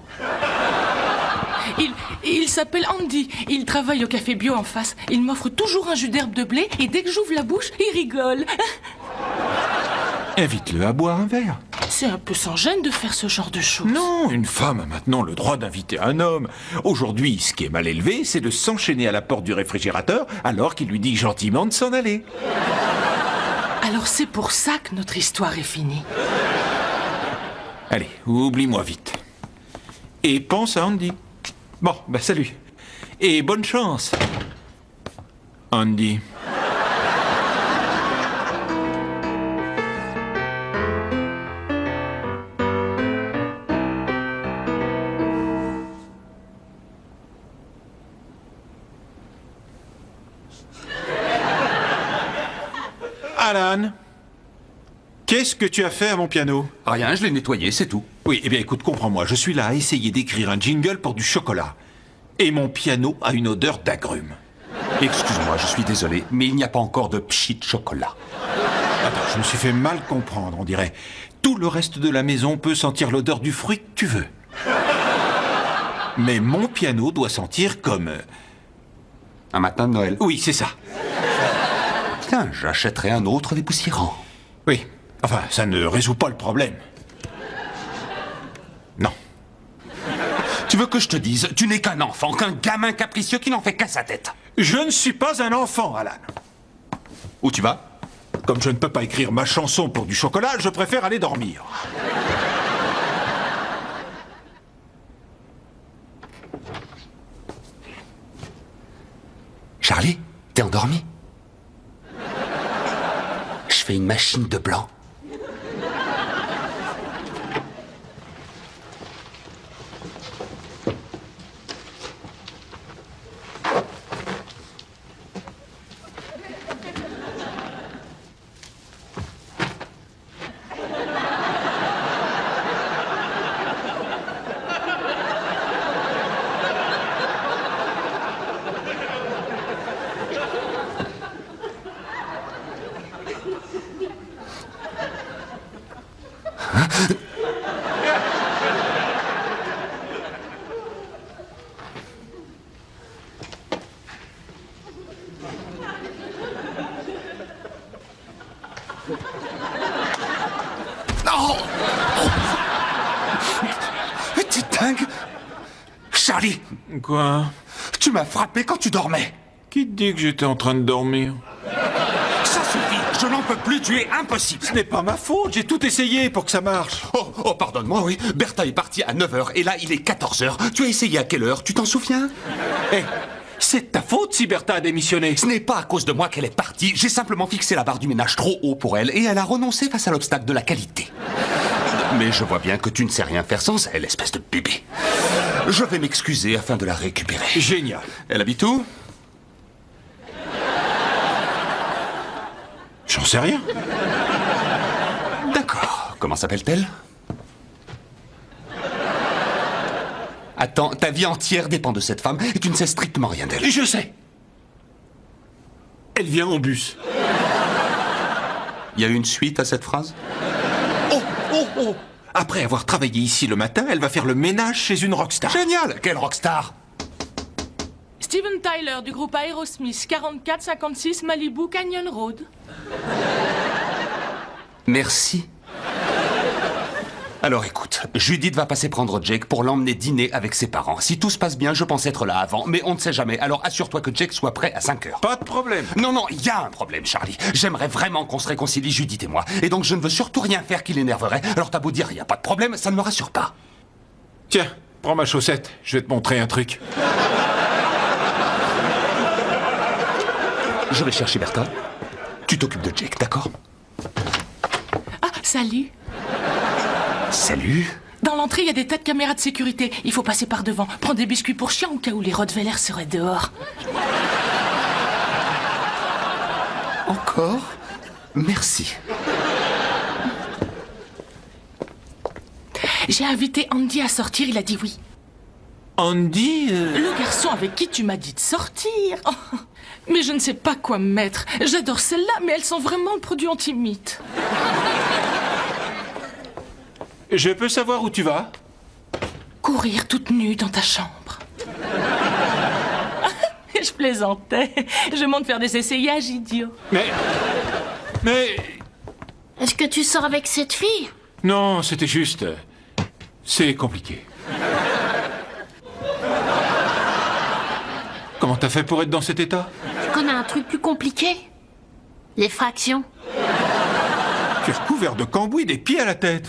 Il s'appelle Andy. Il travaille au café bio en face. Il m'offre toujours un jus d'herbe de blé et dès que j'ouvre la bouche, il rigole. Invite-le à boire un verre. C'est un peu sans gêne de faire ce genre de choses. Non, une femme a maintenant le droit d'inviter un homme. Aujourd'hui, ce qui est mal élevé, c'est de s'enchaîner à la porte du réfrigérateur alors qu'il lui dit gentiment de s'en aller. Alors c'est pour ça que notre histoire est finie. Allez, oublie-moi vite. Et pense à Andy. Bon, bah salut. Et bonne chance, Andy. Alan, qu'est-ce que tu as fait à mon piano? Rien, je l'ai nettoyé, c'est tout. Oui, eh bien écoute, comprends-moi, je suis là à essayer d'écrire un jingle pour du chocolat. Et mon piano a une odeur d'agrumes. Excuse-moi, je suis désolé, mais il n'y a pas encore de pchit chocolat. Attends, je me suis fait mal comprendre, on dirait. Tout le reste de la maison peut sentir l'odeur du fruit que tu veux. Mais mon piano doit sentir comme... Un matin de Noël. Oui, c'est ça. Tiens, j'achèterai un autre dépoussiérant. Oui, enfin, ça ne résout pas le problème. Non. Tu veux que je te dise, tu n'es qu'un enfant, qu'un gamin capricieux qui n'en fait qu'à sa tête. Je ne suis pas un enfant, Alan. Où tu vas? Comme je ne peux pas écrire ma chanson pour du chocolat, je préfère aller dormir. Charlie, t'es endormi? Je fais une machine de blanc. Oh. T'es dingue? Charlie, Quoi? tu m'as frappé quand tu dormais. Qui te dit que j'étais en train de dormir? Ça suffit, je n'en peux plus, tu es impossible. Ce n'est pas ma faute, j'ai tout essayé pour que ça marche. Oh, pardonne-moi, oui. Bertha est partie à 9h et là, il est 14h. Tu as essayé à quelle heure? Tu t'en souviens? Hé, c'est de ta faute si Bertha a démissionné. Ce n'est pas à cause de moi qu'elle est partie. J'ai simplement fixé la barre du ménage trop haut pour elle et elle a renoncé face à l'obstacle de la qualité. Mais je vois bien que tu ne sais rien faire sans elle, espèce de bébé. Je vais m'excuser afin de la récupérer. Génial. Elle habite où? J'en sais rien. D'accord. Comment s'appelle-t-elle? Attends, ta vie entière dépend de cette femme et tu ne sais strictement rien d'elle. Je sais. Elle vient en bus. Il y a une suite à cette phrase? Oh. Après avoir travaillé ici le matin, elle va faire le ménage chez une rockstar. Génial! Quelle rockstar? Steven Tyler du groupe Aerosmith, 4456 Malibu Canyon Road. Merci. Alors écoute, Judith va passer prendre Jake pour l'emmener dîner avec ses parents. Si tout se passe bien, je pense être là avant, mais on ne sait jamais. Alors assure-toi que Jake soit prêt à 5h. Pas de problème. Non, il y a un problème, Charlie. J'aimerais vraiment qu'on se réconcilie, Judith et moi. Et donc je ne veux surtout rien faire qui l'énerverait. Alors t'as beau dire, il n'y a pas de problème, ça ne me rassure pas. Tiens, prends ma chaussette, je vais te montrer un truc. Je vais chercher Bertha. Tu t'occupes de Jake, d'accord? Ah, salut. Salut. Dans l'entrée, il y a des tas de caméras de sécurité. Il faut passer par devant. Prends des biscuits pour chien au cas où les Rottweilers seraient dehors. Encore? Merci. J'ai invité Andy à sortir, il a dit oui. Andy Le garçon avec qui tu m'as dit de sortir. Oh, mais je ne sais pas quoi me mettre. J'adore celles-là, mais elles sont vraiment le produit anti-mythe. Je peux savoir où tu vas? Courir toute nue dans ta chambre. Je plaisantais. Je monte faire des essayages, idiot. Mais... Est-ce que tu sors avec cette fille? Non, c'était juste... C'est compliqué. Comment t'as fait pour être dans cet état? Tu connais un truc plus compliqué? Les fractions. Tu es recouvert de cambouis des pieds à la tête.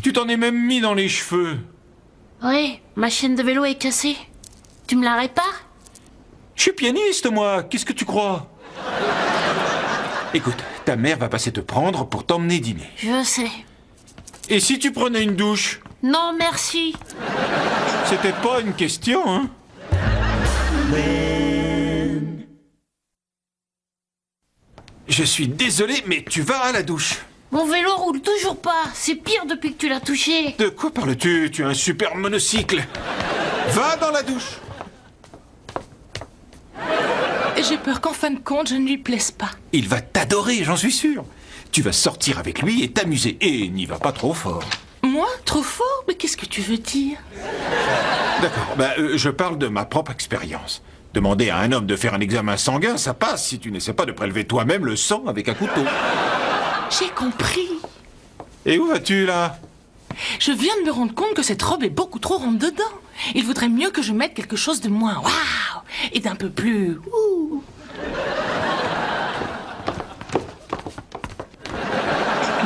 Tu t'en es même mis dans les cheveux. Oui, ma chaîne de vélo est cassée. Tu me la répares? Je suis pianiste, moi. Qu'est-ce que tu crois? Écoute, ta mère va passer te prendre pour t'emmener dîner. Je sais. Et si tu prenais une douche? Non, merci. C'était pas une question, hein? Je suis désolé, mais tu vas à la douche. Mon vélo roule toujours pas. C'est pire depuis que tu l'as touché. De quoi parles-tu? Tu as un super monocycle. Va dans la douche. Et j'ai peur qu'en fin de compte, je ne lui plaise pas. Il va t'adorer, j'en suis sûr. Tu vas sortir avec lui et t'amuser. Et n'y va pas trop fort. Moi? Trop fort? Mais qu'est-ce que tu veux dire? D'accord, je parle de ma propre expérience. Demander à un homme de faire un examen sanguin, ça passe si tu n'essaies pas de prélever toi-même le sang avec un couteau. J'ai compris. Et où vas-tu, là? Je viens de me rendre compte que cette robe est beaucoup trop ronde dedans. Il vaudrait mieux que je mette quelque chose de moins waouh et d'un peu plus ouh.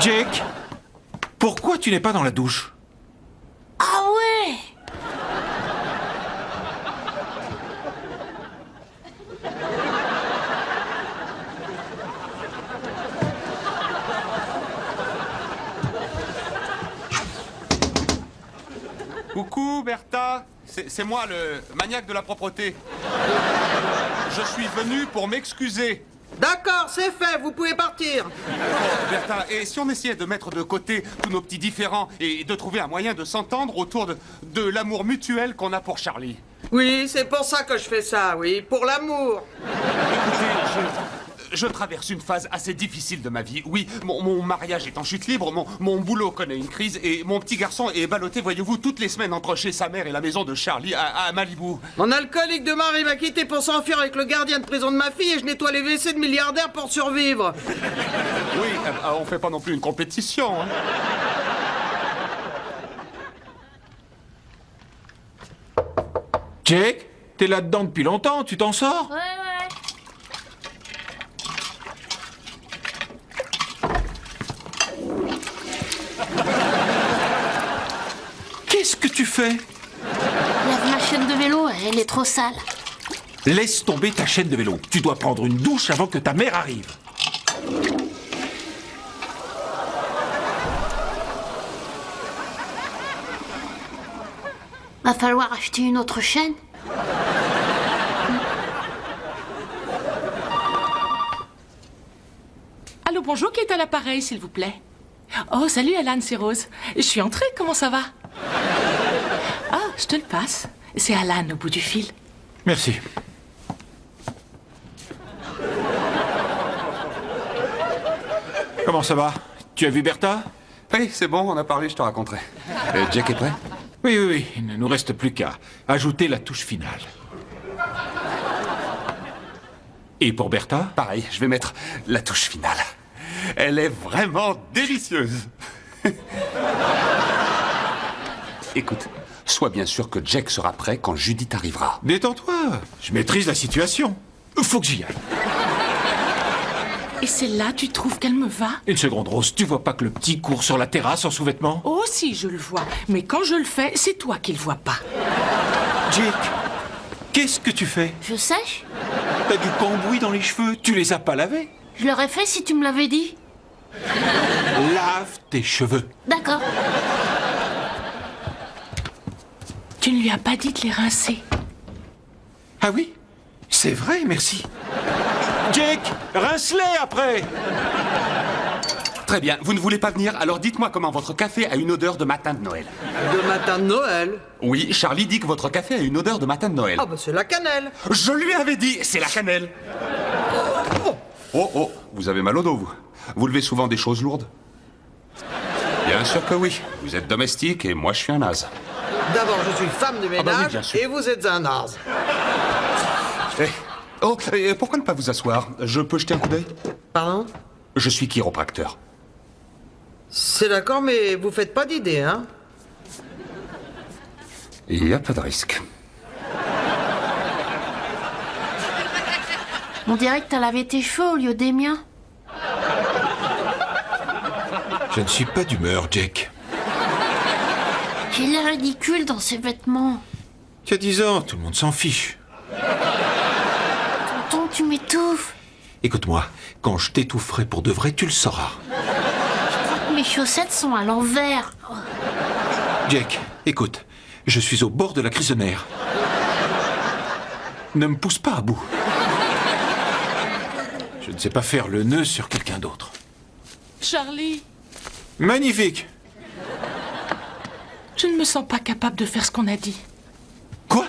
Jake, pourquoi tu n'es pas dans la douche? Ah ouais! Coucou, Bertha. C'est moi, le maniaque de la propreté. Je suis venu pour m'excuser. D'accord, c'est fait, vous pouvez partir. Oh, Bertha, et si on essayait de mettre de côté tous nos petits différends et de trouver un moyen de s'entendre autour de l'amour mutuel qu'on a pour Charlie? Oui, c'est pour ça que je fais ça, oui, pour l'amour. Écoutez, je traverse une phase assez difficile de ma vie. Oui, mon mariage est en chute libre, mon boulot connaît une crise et mon petit garçon est ballotté, voyez-vous, toutes les semaines entre chez sa mère et la maison de Charlie à Malibu. Mon alcoolique de mari m'a quitté pour s'enfuir avec le gardien de prison de ma fille et je nettoie les WC de milliardaires pour survivre. Oui, on fait pas non plus une compétition, hein. Jake, t'es là-dedans depuis longtemps, tu t'en sors? Ouais. Qu'est-ce que tu fais? Lave ma chaîne de vélo, elle est trop sale. Laisse tomber ta chaîne de vélo. Tu dois prendre une douche avant que ta mère arrive. Va falloir acheter une autre chaîne. Allô, bonjour, qui est à l'appareil, s'il vous plaît? Oh, salut Alan, c'est Rose. Je suis entrée, comment ça va? Ah, je te le passe. C'est Alan au bout du fil. Merci. Comment ça va? Tu as vu Bertha? Oui, c'est bon, on a parlé, je te raconterai. Jack est prêt? Oui. Il ne nous reste plus qu'à ajouter la touche finale. Et pour Bertha? Pareil, je vais mettre la touche finale. Elle est vraiment délicieuse. Écoute, sois bien sûr que Jack sera prêt quand Judith arrivera. Détends-toi, je maîtrise la situation. Faut que j'y aille. Et celle-là, tu trouves qu'elle me va? Une seconde, Rose, tu vois pas que le petit court sur la terrasse en sous-vêtements? Oh, si, je le vois. Mais quand je le fais, c'est toi qui le vois pas. Jake, qu'est-ce que tu fais? Je sèche? T'as du cambouis dans les cheveux, tu les as pas lavés? Je l'aurais fait si tu me l'avais dit. Lave tes cheveux. D'accord. Tu ne lui as pas dit de les rincer. Ah oui? C'est vrai, merci. Jake, rince-les après! Très bien, vous ne voulez pas venir, alors dites-moi comment votre café a une odeur de matin de Noël. De matin de Noël? Oui, Charlie dit que votre café a une odeur de matin de Noël. Ah bah c'est la cannelle. Je lui avais dit, c'est la cannelle. Oh, vous avez mal au dos, vous. Vous levez souvent des choses lourdes? Bien sûr que oui. Vous êtes domestique et moi je suis un naze. D'abord je suis femme de ménage bah oui, bien sûr. et vous êtes un naze. Et pourquoi ne pas vous asseoir? Je peux jeter un coup d'œil? Pardon? Je suis chiropracteur. C'est d'accord, mais vous faites pas d'idée, hein? Il n'y a pas de risque. On dirait que t'as lavé tes cheveux au lieu des miens. Je ne suis pas d'humeur, Jake. J'ai l'air ridicule dans ces vêtements. Tu as 10 ans, tout le monde s'en fiche. Tonton, tu m'étouffes. Écoute-moi, quand je t'étoufferai pour de vrai, tu le sauras. Mes chaussettes sont à l'envers. Jake, écoute, je suis au bord de la crise de nerfs. Ne me pousse pas à bout. Je ne sais pas faire le nœud sur quelqu'un d'autre. Charlie, Magnifique! je ne me sens pas capable de faire ce qu'on a dit. Quoi?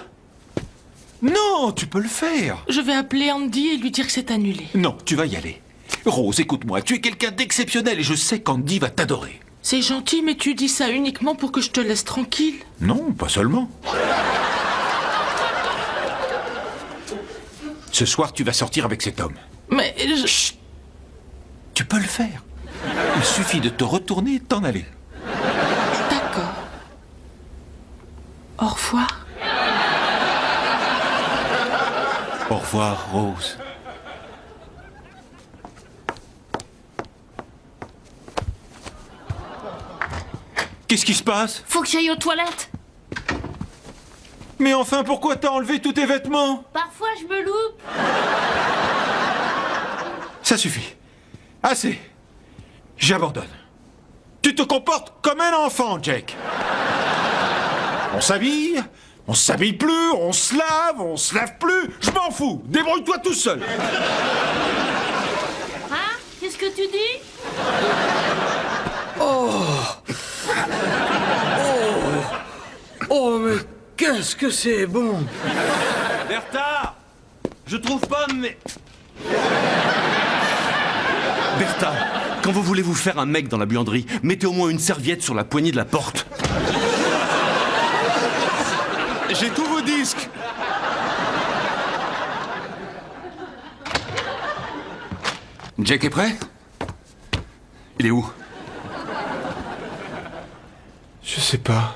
Non, tu peux le faire. Je vais appeler Andy et lui dire que c'est annulé. Non, tu vas y aller. Rose, écoute-moi, tu es quelqu'un d'exceptionnel et je sais qu'Andy va t'adorer. C'est gentil, mais tu dis ça uniquement pour que je te laisse tranquille. Non, pas seulement. Ce soir, tu vas sortir avec cet homme. Mais Chut! Tu peux le faire. Il suffit de te retourner et de t'en aller. D'accord. Au revoir. Au revoir, Rose. Qu'est-ce qui se passe? Faut que j'aille aux toilettes. Mais enfin, pourquoi t'as enlevé tous tes vêtements? Parfois, je me loupe. Ça suffit. Assez. J'abandonne. Tu te comportes comme un enfant, Jake. On s'habille plus, on se lave plus. Je m'en fous. Débrouille-toi tout seul. Hein? Qu'est-ce que tu dis? Oh, mais qu'est-ce que c'est bon! Bertha! Je trouve pas, mais... Bertha, quand vous voulez vous faire un mec dans la buanderie, mettez au moins une serviette sur la poignée de la porte. J'ai tous vos disques. Jack est prêt? Il est où? Je sais pas.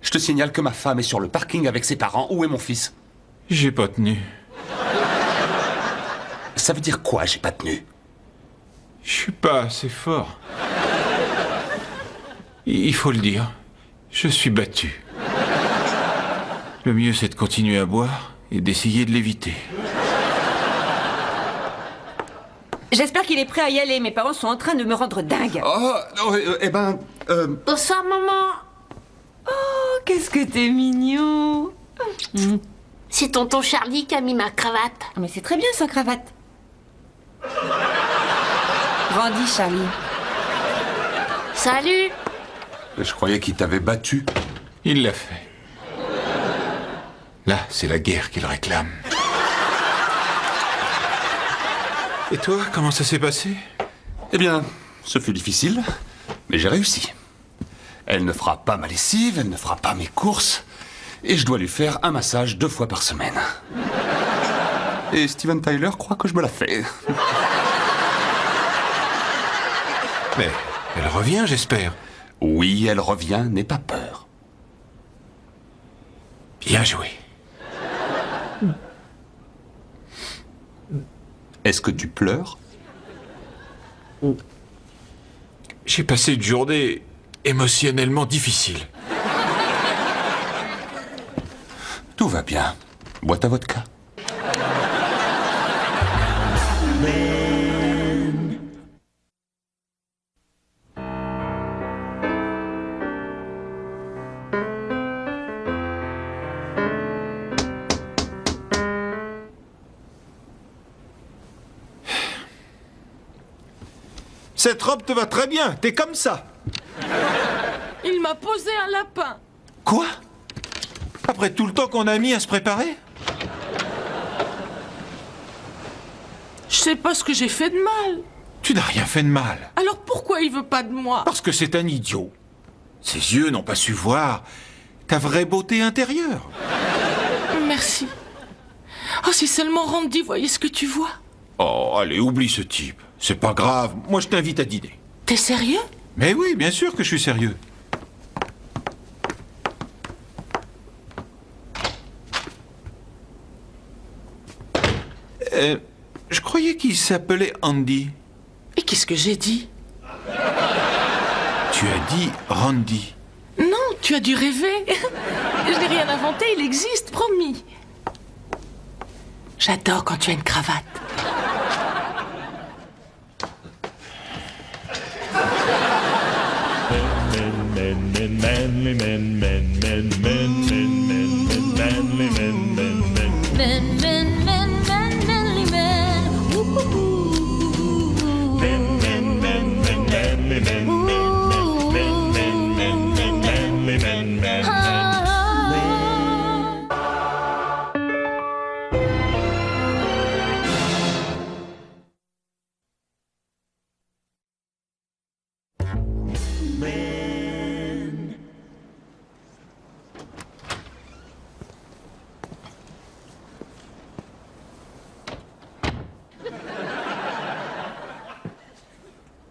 Je te signale que ma femme est sur le parking avec ses parents. Où est mon fils? J'ai pas tenu. Ça veut dire quoi, j'ai pas tenu? Je suis pas assez fort. Il faut le dire. Je suis battu. Le mieux, c'est de continuer à boire et d'essayer de l'éviter. J'espère qu'il est prêt à y aller. Mes parents sont en train de me rendre dingue. Oh, Bonsoir, maman. Oh, qu'est-ce que t'es mignon. C'est tonton Charlie qui a mis ma cravate. Mais c'est très bien sans cravate. Grandis, Charlie. Salut. Je croyais qu'il t'avait battu. Il l'a fait. Là, c'est la guerre qu'il réclame. Et toi, comment ça s'est passé? Eh bien, ce fut difficile, mais j'ai réussi. Elle ne fera pas ma lessive, elle ne fera pas mes courses, et je dois lui faire un massage 2 fois par semaine. Et Steven Tyler croit que je me la fais. Mais elle revient, j'espère. Oui, elle revient, n'aie pas peur. Bien joué. Est-ce que tu pleures? J'ai passé une journée émotionnellement difficile. Tout va bien. Bois ta vodka. Cette robe te va très bien, t'es comme ça. Il m'a posé un lapin. Quoi? Après tout le temps qu'on a mis à se préparer? Je sais pas ce que j'ai fait de mal. Tu n'as rien fait de mal. Alors pourquoi il veut pas de moi? Parce que c'est un idiot. Ses yeux n'ont pas su voir ta vraie beauté intérieure. Merci. Oh, si seulement Randy voyait ce que tu vois. Oh, allez, oublie ce type. C'est pas grave, moi je t'invite à dîner. T'es sérieux? Mais oui, bien sûr que je suis sérieux. Je croyais qu'il s'appelait Andy. Et qu'est-ce que j'ai dit? Tu as dit Randy. Non, tu as dû rêver. Je n'ai rien inventé, il existe, promis. J'adore quand tu as une cravate.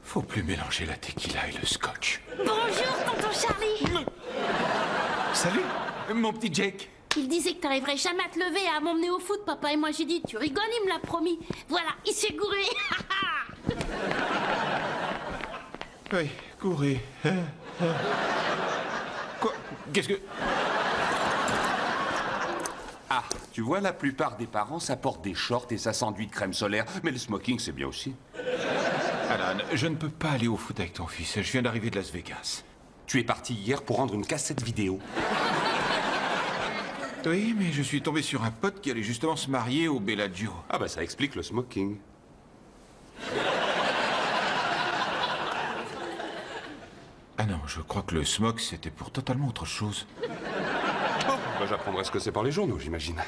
Faut plus mélanger la tequila et le scotch. Bonjour, tonton Charlie. Salut, mon petit Jake. Il disait que t'arriverais jamais à te lever et à m'emmener au foot, papa. Et moi, j'ai dit, tu rigoles, il me l'a promis. Voilà, il s'est gouré. Oui, courez. Quoi? Qu'est-ce que... Ah, tu vois, la plupart des parents, ça porte des shorts et ça s'enduit de crème solaire. Mais le smoking, c'est bien aussi. Alan, je ne peux pas aller au foot avec ton fils. Je viens d'arriver de Las Vegas. Tu es parti hier pour rendre une cassette vidéo. Oui, mais je suis tombé sur un pote qui allait justement se marier au Bellagio. Ah bah ça explique le smoking. Ah non, je crois que le smoke, c'était pour totalement autre chose. Oh, bah j'apprendrai ce que c'est par les journaux, j'imagine.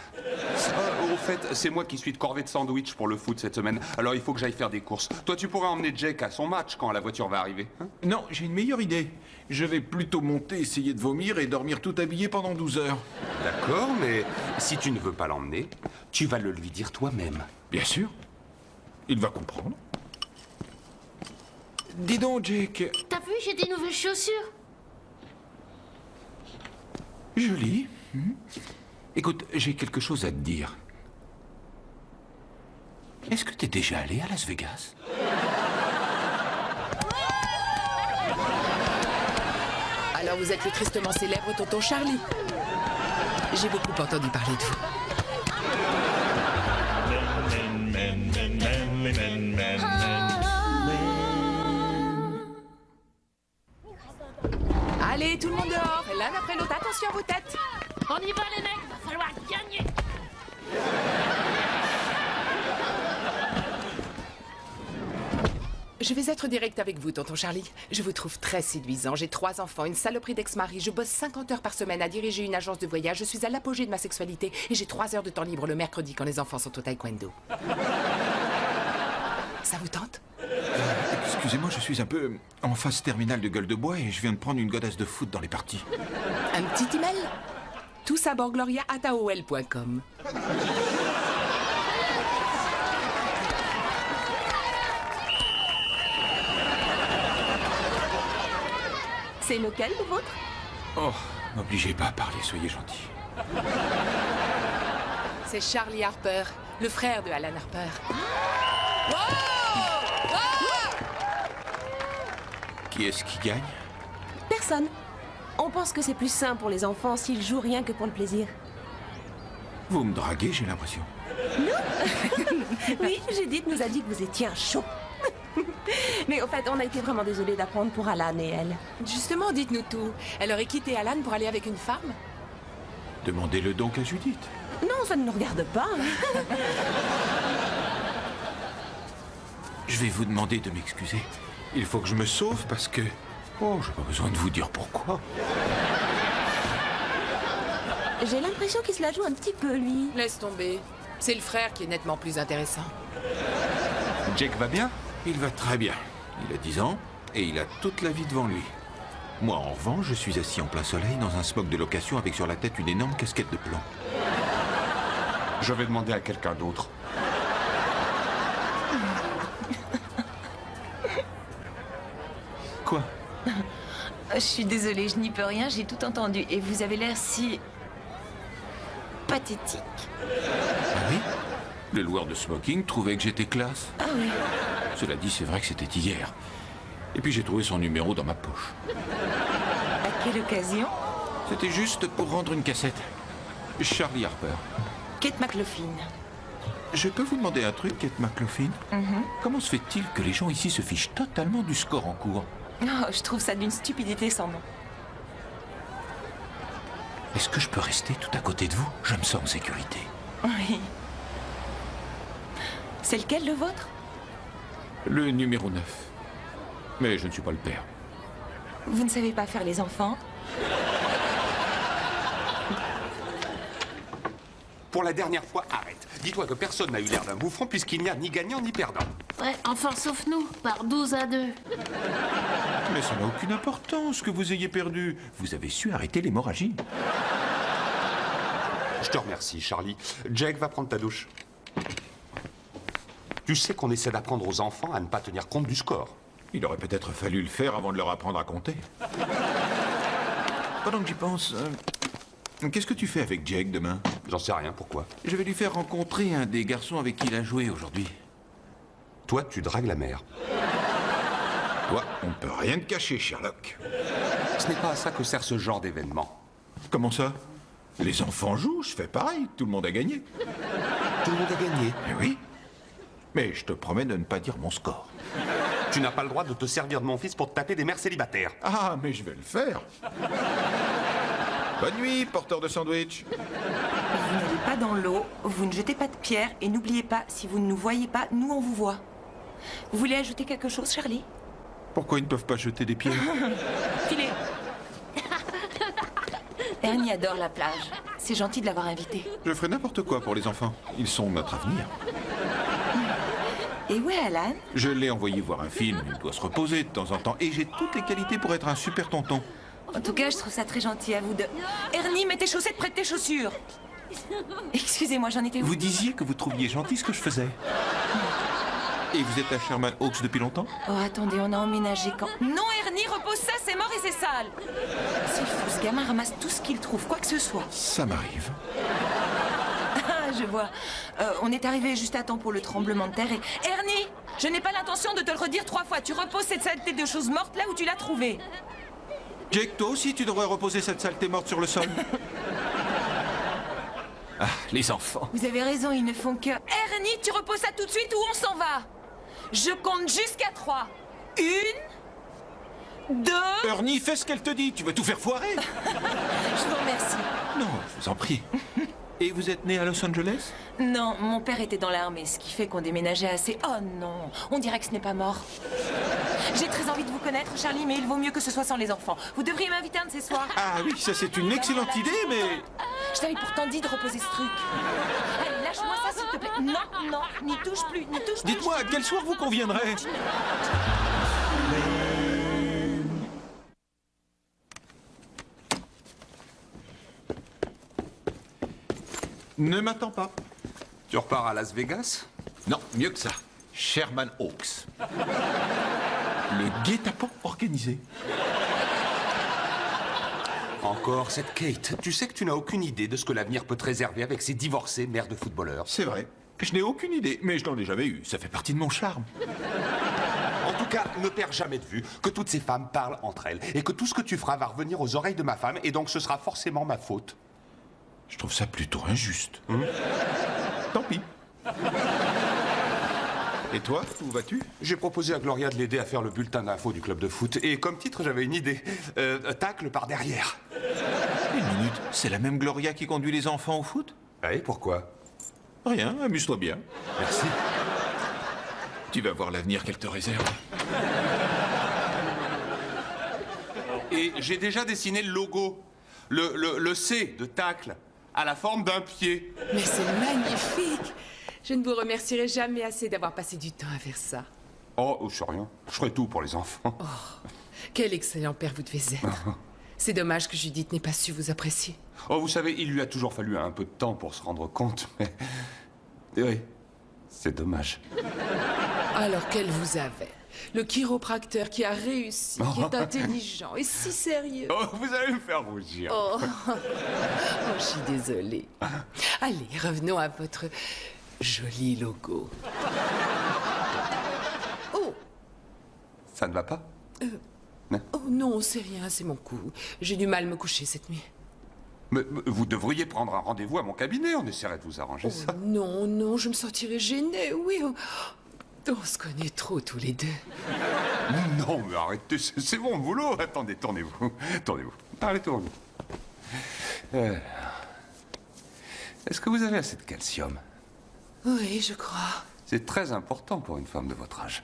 Au fait, c'est moi qui suis de corvée de sandwich pour le foot cette semaine, alors il faut que j'aille faire des courses. Toi, tu pourrais emmener Jake à son match quand la voiture va arriver, hein? Non, j'ai une meilleure idée. Je vais plutôt monter, essayer de vomir et dormir tout habillé pendant 12 heures. D'accord, mais si tu ne veux pas l'emmener, tu vas le lui dire toi-même. Bien sûr. Il va comprendre. Dis donc, Jake. T'as vu, j'ai des nouvelles chaussures. Joli. Écoute, j'ai quelque chose à te dire. Est-ce que t'es déjà allé à Las Vegas? Alors vous êtes le tristement célèbre tonton Charlie. J'ai beaucoup entendu parler de vous. Allez, tout le monde dehors, l'un après l'autre, attention à vos têtes. On y va les mecs, va falloir gagner. Je vais être direct avec vous, tonton Charlie. Je vous trouve très séduisant. J'ai 3 enfants, une saloperie d'ex-mari. Je bosse 50 heures par semaine à diriger une agence de voyage. Je suis à l'apogée de ma sexualité et j'ai 3 heures de temps libre le mercredi quand les enfants sont au taekwondo. Ça vous tente? Excusez-moi, je suis un peu en phase terminale de gueule de bois et je viens de prendre une godasse de foot dans les parties. Un petit email? Tous à bord gloria@aol.com. C'est lequel, le vôtre? Oh, n'obligez pas à parler, soyez gentil. C'est Charlie Harper, le frère de Alan Harper. Qui est-ce qui gagne? Personne. On pense que c'est plus sain pour les enfants s'ils jouent rien que pour le plaisir. Vous me draguez, j'ai l'impression. Oui, Judith nous a dit que vous étiez un chaud. Mais au fait, on a été vraiment désolés d'apprendre pour Alan et elle. Justement, dites-nous tout. Elle aurait quitté Alan pour aller avec une femme? Demandez-le donc à Judith. Non, ça ne nous regarde pas. Je vais vous demander de m'excuser. Il faut que je me sauve parce que... Oh, j'ai pas besoin de vous dire pourquoi. J'ai l'impression qu'il se la joue un petit peu, lui. Laisse tomber. C'est le frère qui est nettement plus intéressant. Jake va bien? Il va très bien. Il a 10 ans et il a toute la vie devant lui. Moi, en revanche, je suis assis en plein soleil dans un smog de location avec sur la tête une énorme casquette de plomb. Je vais demander à quelqu'un d'autre. Quoi? Je suis désolée, je n'y peux rien, j'ai tout entendu. Et vous avez l'air si... pathétique. Ah oui? Le loueur de smoking trouvait que j'étais classe. Ah oui. Cela dit, c'est vrai que c'était hier. Et puis j'ai trouvé son numéro dans ma poche. À quelle occasion? C'était juste pour rendre une cassette. Charlie Harper. Kate McLaughlin. Je peux vous demander un truc, Kate McLaughlin? Comment se fait-il que les gens ici se fichent totalement du score en cours? Oh, je trouve ça d'une stupidité sans nom. Est-ce que je peux rester tout à côté de vous? Je me sens en sécurité. Oui. C'est lequel, le vôtre? Le numéro 9. Mais je ne suis pas le père. Vous ne savez pas faire les enfants? Pour la dernière fois, arrête. Dis-toi que personne n'a eu l'air d'un bouffon puisqu'il n'y a ni gagnant ni perdant. Ouais, enfin sauf nous, par 12-2. Mais ça n'a aucune importance que vous ayez perdu. Vous avez su arrêter l'hémorragie. Je te remercie, Charlie. Jake va prendre ta douche. Tu sais qu'on essaie d'apprendre aux enfants à ne pas tenir compte du score. Il aurait peut-être fallu le faire avant de leur apprendre à compter. Pendant que j'y pense, qu'est-ce que tu fais avec Jake demain? J'en sais rien, pourquoi? Je vais lui faire rencontrer un des garçons avec qui il a joué aujourd'hui. Toi, tu dragues la mère. Toi, on ne peut rien te cacher, Sherlock. Ce n'est pas à ça que sert ce genre d'événement. Comment ça? Les enfants jouent, je fais pareil, tout le monde a gagné. Tout le monde a gagné? Eh oui. Mais je te promets de ne pas dire mon score. Tu n'as pas le droit de te servir de mon fils pour te taper des mères célibataires. Ah, mais je vais le faire. Bonne nuit, porteur de sandwich. Vous n'allez pas dans l'eau, vous ne jetez pas de pierre et n'oubliez pas, si vous ne nous voyez pas, nous on vous voit. Vous voulez ajouter quelque chose, Charlie? Pourquoi ils ne peuvent pas jeter des pierres? Filez. Ernie adore la plage. C'est gentil de l'avoir invité. Je ferai n'importe quoi pour les enfants. Ils sont notre avenir. Et où est Alan? Je l'ai envoyé voir un film, il doit se reposer de temps en temps. Et j'ai toutes les qualités pour être un super tonton. En tout cas, je trouve ça très gentil à vous de... Ernie, mets tes chaussettes près de tes chaussures. Excusez-moi, j'en étais où? Vous disiez que vous trouviez gentil ce que je faisais. Et vous êtes à Sherman Oaks depuis longtemps? Oh, attendez, on a emménagé quand? Non, Ernie, repose ça, c'est mort et c'est sale. C'est fou, ce gamin ramasse tout ce qu'il trouve, quoi que ce soit. Ça m'arrive. Ah, je vois. On est arrivé juste à temps pour le tremblement de terre et... Ernie, je n'ai pas l'intention de te le redire 3 fois. Tu reposes cette saleté de choses mortes là où tu l'as trouvée. Jake, toi aussi, tu devrais reposer cette saleté morte sur le sol. Ah, les enfants. Vous avez raison, ils ne font que... Ernie, tu reposes ça tout de suite ou on s'en va? Je compte jusqu'à 3. 1, 2... Ernie, fais ce qu'elle te dit, tu vas tout faire foirer. Je vous remercie. Non, je vous en prie. Et vous êtes né à Los Angeles? Non, mon père était dans l'armée, ce qui fait qu'on déménageait assez... Oh non, on dirait que ce n'est pas mort. J'ai très envie de vous connaître, Charlie, mais il vaut mieux que ce soit sans les enfants. Vous devriez m'inviter un de ces soirs. Ah oui, ça c'est une excellente idée, mais... Je t'avais pourtant dit de reposer ce truc. Allez, lâche-moi ça, s'il te plaît. Non, non, n'y touche plus, n'y touche plus. Dites-moi, quel soir vous conviendrait? Ne m'attends pas. Tu repars à Las Vegas? Non, mieux que ça. Sherman Oaks. Le guet-apens organisé. Encore cette Kate. Tu sais que tu n'as aucune idée de ce que l'avenir peut te réserver avec ces divorcés mères de footballeurs. C'est vrai. Je n'ai aucune idée, mais je n'en ai jamais eu. Ça fait partie de mon charme. En tout cas, ne perds jamais de vue que toutes ces femmes parlent entre elles et que tout ce que tu feras va revenir aux oreilles de ma femme et donc ce sera forcément ma faute. Je trouve ça plutôt injuste. Tant pis. Et toi, où vas-tu? J'ai proposé à Gloria de l'aider à faire le bulletin d'info du club de foot. Et comme titre, j'avais une idée. Tacle par derrière. Une minute, c'est la même Gloria qui conduit les enfants au foot? Oui, pourquoi? Rien, amuse-toi bien. Merci. Tu vas voir l'avenir qu'elle te réserve. Et j'ai déjà dessiné le logo. Le C de tacle, à la forme d'un pied. Mais c'est magnifique! Je ne vous remercierai jamais assez d'avoir passé du temps à faire ça. Oh, je sais rien. Je ferai tout pour les enfants. Oh, quel excellent père vous devez être. C'est dommage que Judith n'ait pas su vous apprécier. Oh, vous savez, il lui a toujours fallu un peu de temps pour se rendre compte, mais... Oui, c'est dommage. Alors qu'elle vous avait. Le chiropracteur qui a réussi, qui est intelligent et si sérieux. Oh, vous allez me faire rougir. Oh, je suis désolée. Allez, revenons à votre joli logo. Oh. Ça ne va pas? Oh non, c'est rien, c'est mon coup. J'ai du mal à me coucher cette nuit. Mais vous devriez prendre un rendez-vous à mon cabinet, on essaierait de vous arranger ça. Non, non, je me sentirais gênée, oui. On se connaît trop tous les deux. Non, mais arrêtez, c'est mon boulot. Attendez, tournez-vous. Tournez-vous. Allez, tournez-vous. Est-ce que vous avez assez de calcium? Oui, je crois. C'est très important pour une femme de votre âge.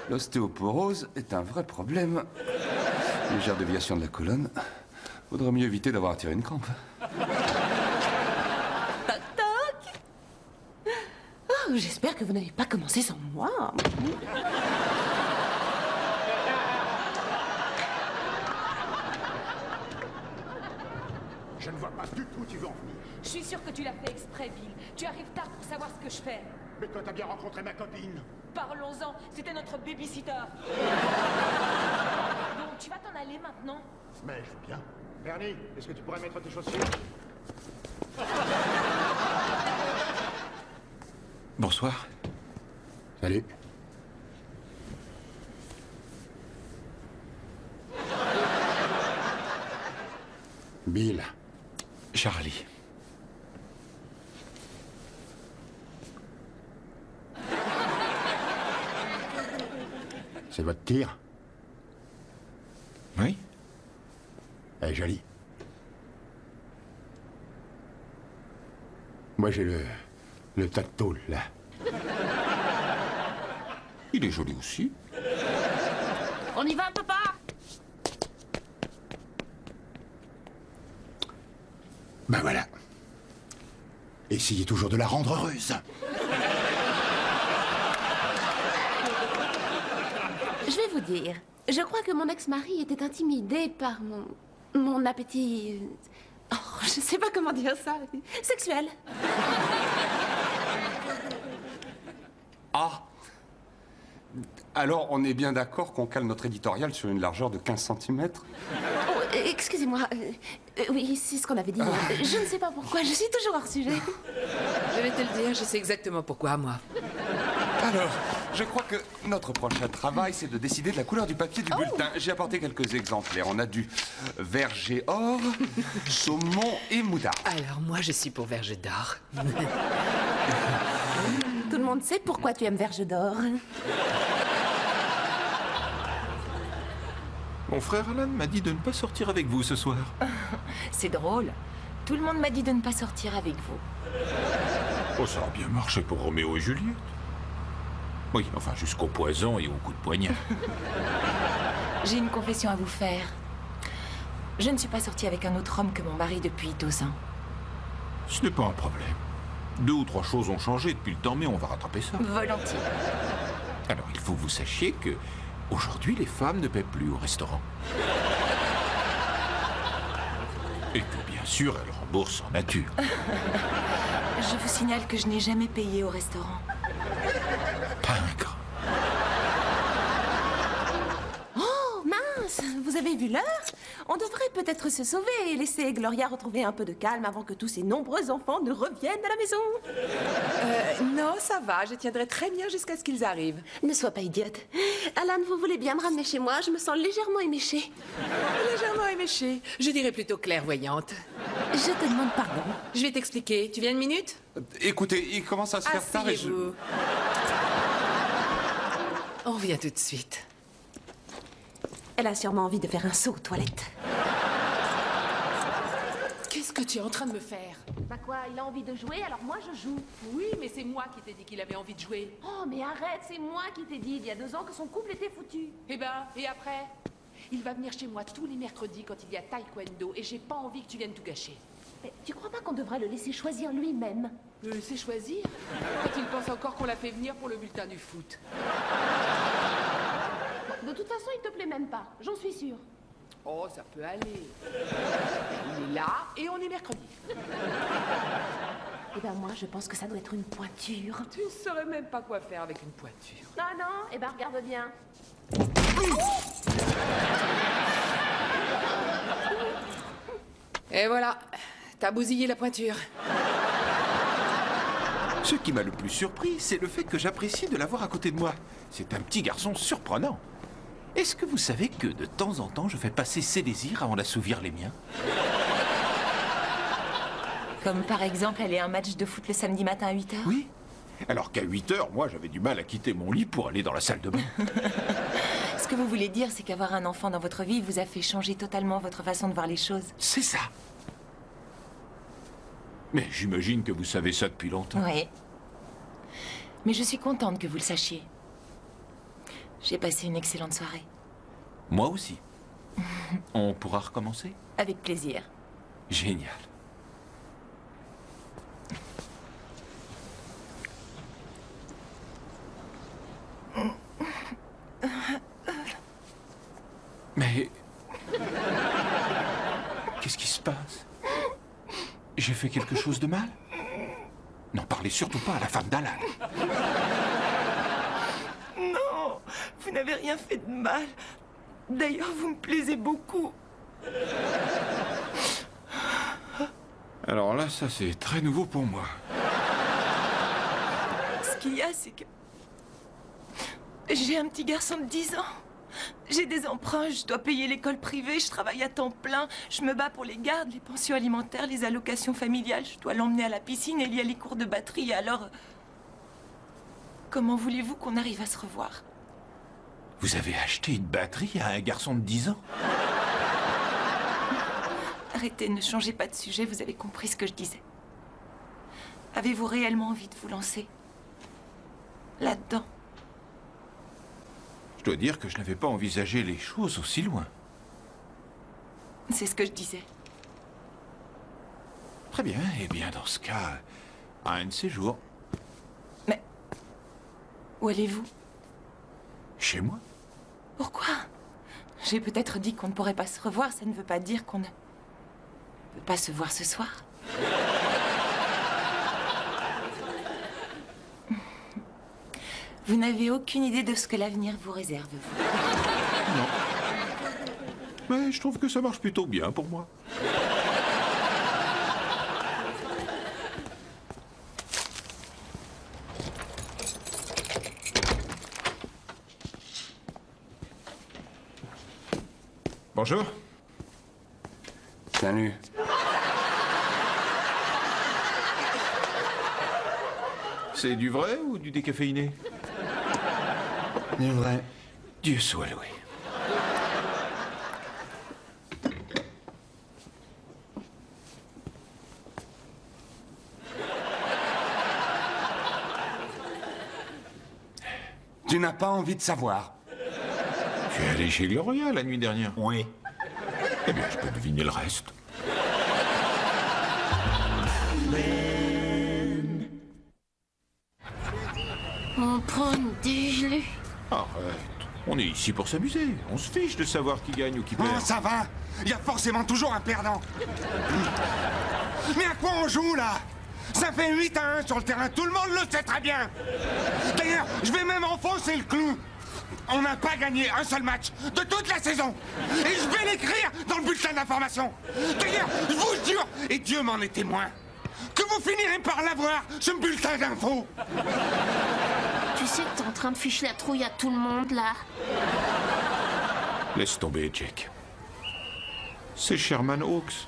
L'ostéoporose est un vrai problème. Légère déviation de la colonne. Vaudrait mieux éviter d'avoir attiré une crampe. Toc toc. Oh, j'espère que vous n'avez pas commencé sans moi. Je ne vois pas du tout où tu veux en venir. Je suis sûre que tu l'as fait exprès, Bill. Tu arrives tard pour savoir ce que je fais. Mais toi, t'as bien rencontré ma copine. Parlons-en, c'était notre babysitter. Donc, tu vas t'en aller maintenant? Mais je veux bien. Ernie, est-ce que tu pourrais mettre tes chaussures? Bonsoir. Salut. Bill. Charlie. C'est votre tir? Oui. Elle est jolie. Moi, j'ai le tas de tôle, là. Il est joli aussi. On y va, papa? Ben voilà. Essayez toujours de la rendre heureuse. Je vais vous dire, je crois que mon ex-mari était intimidé par mon appétit... Oh, je sais pas comment dire ça. Sexuel. Ah. Alors, on est bien d'accord qu'on cale notre éditorial sur une largeur de 15 cm? Oh, excusez-moi. Oui, c'est ce qu'on avait dit. Je ne sais pas pourquoi, je suis toujours hors sujet. Je vais te le dire, je sais exactement pourquoi, moi. Alors, je crois que notre prochain travail, c'est de décider de la couleur du papier du bulletin. J'ai apporté quelques exemplaires. On a du verger or, saumon et moutarde. Alors, moi, je suis pour verge d'or. Tout le monde sait pourquoi tu aimes Verge d'or. Mon frère Alan m'a dit de ne pas sortir avec vous ce soir. C'est drôle. Tout le monde m'a dit de ne pas sortir avec vous. Oh, ça a bien marché pour Roméo et Juliette. Oui, enfin, jusqu'au poison et au coup de poignard. J'ai une confession à vous faire. Je ne suis pas sortie avec un autre homme que mon mari depuis 2 ans. Ce n'est pas un problème. 2 ou 3 choses ont changé depuis le temps, mais on va rattraper ça. Volontiers. Alors, il faut que vous sachiez que aujourd'hui, les femmes ne paient plus au restaurant. Et que, bien sûr, elles remboursent en nature. Je vous signale que je n'ai jamais payé au restaurant. Pas un grain. Oh, mince! Vous avez vu l'heure? On devrait peut-être se sauver et laisser Gloria retrouver un peu de calme avant que tous ces nombreux enfants ne reviennent à la maison. Non, ça va, je tiendrai très bien jusqu'à ce qu'ils arrivent. Ne sois pas idiote. Alan, vous voulez bien me ramener chez moi? Je me sens légèrement éméchée. Légèrement éméchée. Je dirais plutôt clairvoyante. Je te demande pardon. Je vais t'expliquer. Tu viens une minute? Écoutez, il commence à se faire tard et je... Asseyez-vous. On revient tout de suite. Elle a sûrement envie de faire un saut aux toilettes. Qu'est-ce que tu es en train de me faire? Bah quoi, il a envie de jouer, alors moi je joue. Oui, mais c'est moi qui t'ai dit qu'il avait envie de jouer. Oh, mais arrête, c'est moi qui t'ai dit il y a 2 ans que son couple était foutu. Eh ben, et après? Il va venir chez moi tous les mercredis quand il y a taekwondo et j'ai pas envie que tu viennes tout gâcher. Mais tu crois pas qu'on devrait le laisser choisir lui-même? Le laisser choisir? Quand il pense encore qu'on l'a fait venir pour le bulletin du foot. De toute façon, il te plaît même pas, j'en suis sûre. Oh, ça peut aller. Il est là et on est mercredi. Eh ben moi, je pense que ça doit être une pointure. Tu ne saurais même pas quoi faire avec une pointure. Ah non, eh ben regarde bien. Et voilà, t'as bousillé la pointure. Ce qui m'a le plus surpris, c'est le fait que j'apprécie de l'avoir à côté de moi. C'est un petit garçon surprenant. Est-ce que vous savez que de temps en temps, je fais passer ses désirs avant d'assouvir les miens? Comme par exemple aller à un match de foot le samedi matin à 8h? Oui. Alors qu'à 8h, moi, j'avais du mal à quitter mon lit pour aller dans la salle de bain. Ce que vous voulez dire, c'est qu'avoir un enfant dans votre vie vous a fait changer totalement votre façon de voir les choses. C'est ça. Mais j'imagine que vous savez ça depuis longtemps. Oui. Mais je suis contente que vous le sachiez. J'ai passé une excellente soirée. Moi aussi. On pourra recommencer? Avec plaisir. Génial. Mais... Qu'est-ce qui se passe? J'ai fait quelque chose de mal? N'en parlez surtout pas à la femme d'Alan. Non, vous n'avez rien fait de mal. D'ailleurs, vous me plaisez beaucoup. Alors là, ça c'est très nouveau pour moi. Ce qu'il y a, c'est que... j'ai un petit garçon de 10 ans. J'ai des emprunts, je dois payer l'école privée, je travaille à temps plein, je me bats pour les gardes, les pensions alimentaires, les allocations familiales, je dois l'emmener à la piscine et il y a les cours de batterie, alors... Comment voulez-vous qu'on arrive à se revoir? Vous avez acheté une batterie à un garçon de 10 ans? Arrêtez, ne changez pas de sujet, vous avez compris ce que je disais. Avez-vous réellement envie de vous lancer là-dedans? Je dois dire que je n'avais pas envisagé les choses aussi loin. C'est ce que je disais. Très bien, eh bien dans ce cas, un de ces jours, Où allez-vous? chez moi. Pourquoi? J'ai peut-être dit qu'on ne pourrait pas se revoir, ça ne veut pas dire qu'on ne peut pas se voir ce soir. Vous n'avez aucune idée de ce que l'avenir vous réserve, vous. Non. Mais je trouve que ça marche plutôt bien pour moi. Bonjour. Salut. C'est du vrai ou du décaféiné? Du vrai. Dieu soit loué. Tu n'as pas envie de savoir. Tu es allé chez Gloria la nuit dernière? Oui. Eh bien, je peux deviner le reste. On prend une dégelée. Arrête. On est ici pour s'amuser. On se fiche de savoir qui gagne ou qui perd. Oh, ça va. Il y a forcément toujours un perdant. Mais à quoi on joue, là? Ça fait 8-1 sur le terrain, tout le monde le sait très bien. D'ailleurs, je vais même enfoncer le clou. On n'a pas gagné un seul match de toute la saison. Et je vais l'écrire dans le bulletin d'information. D'ailleurs, je vous jure, et Dieu m'en est témoin, que vous finirez par l'avoir, ce bulletin d'info. Tu sais que t'es en train de ficher la trouille à tout le monde, là. Laisse tomber, Jack. C'est Sherman Hawks.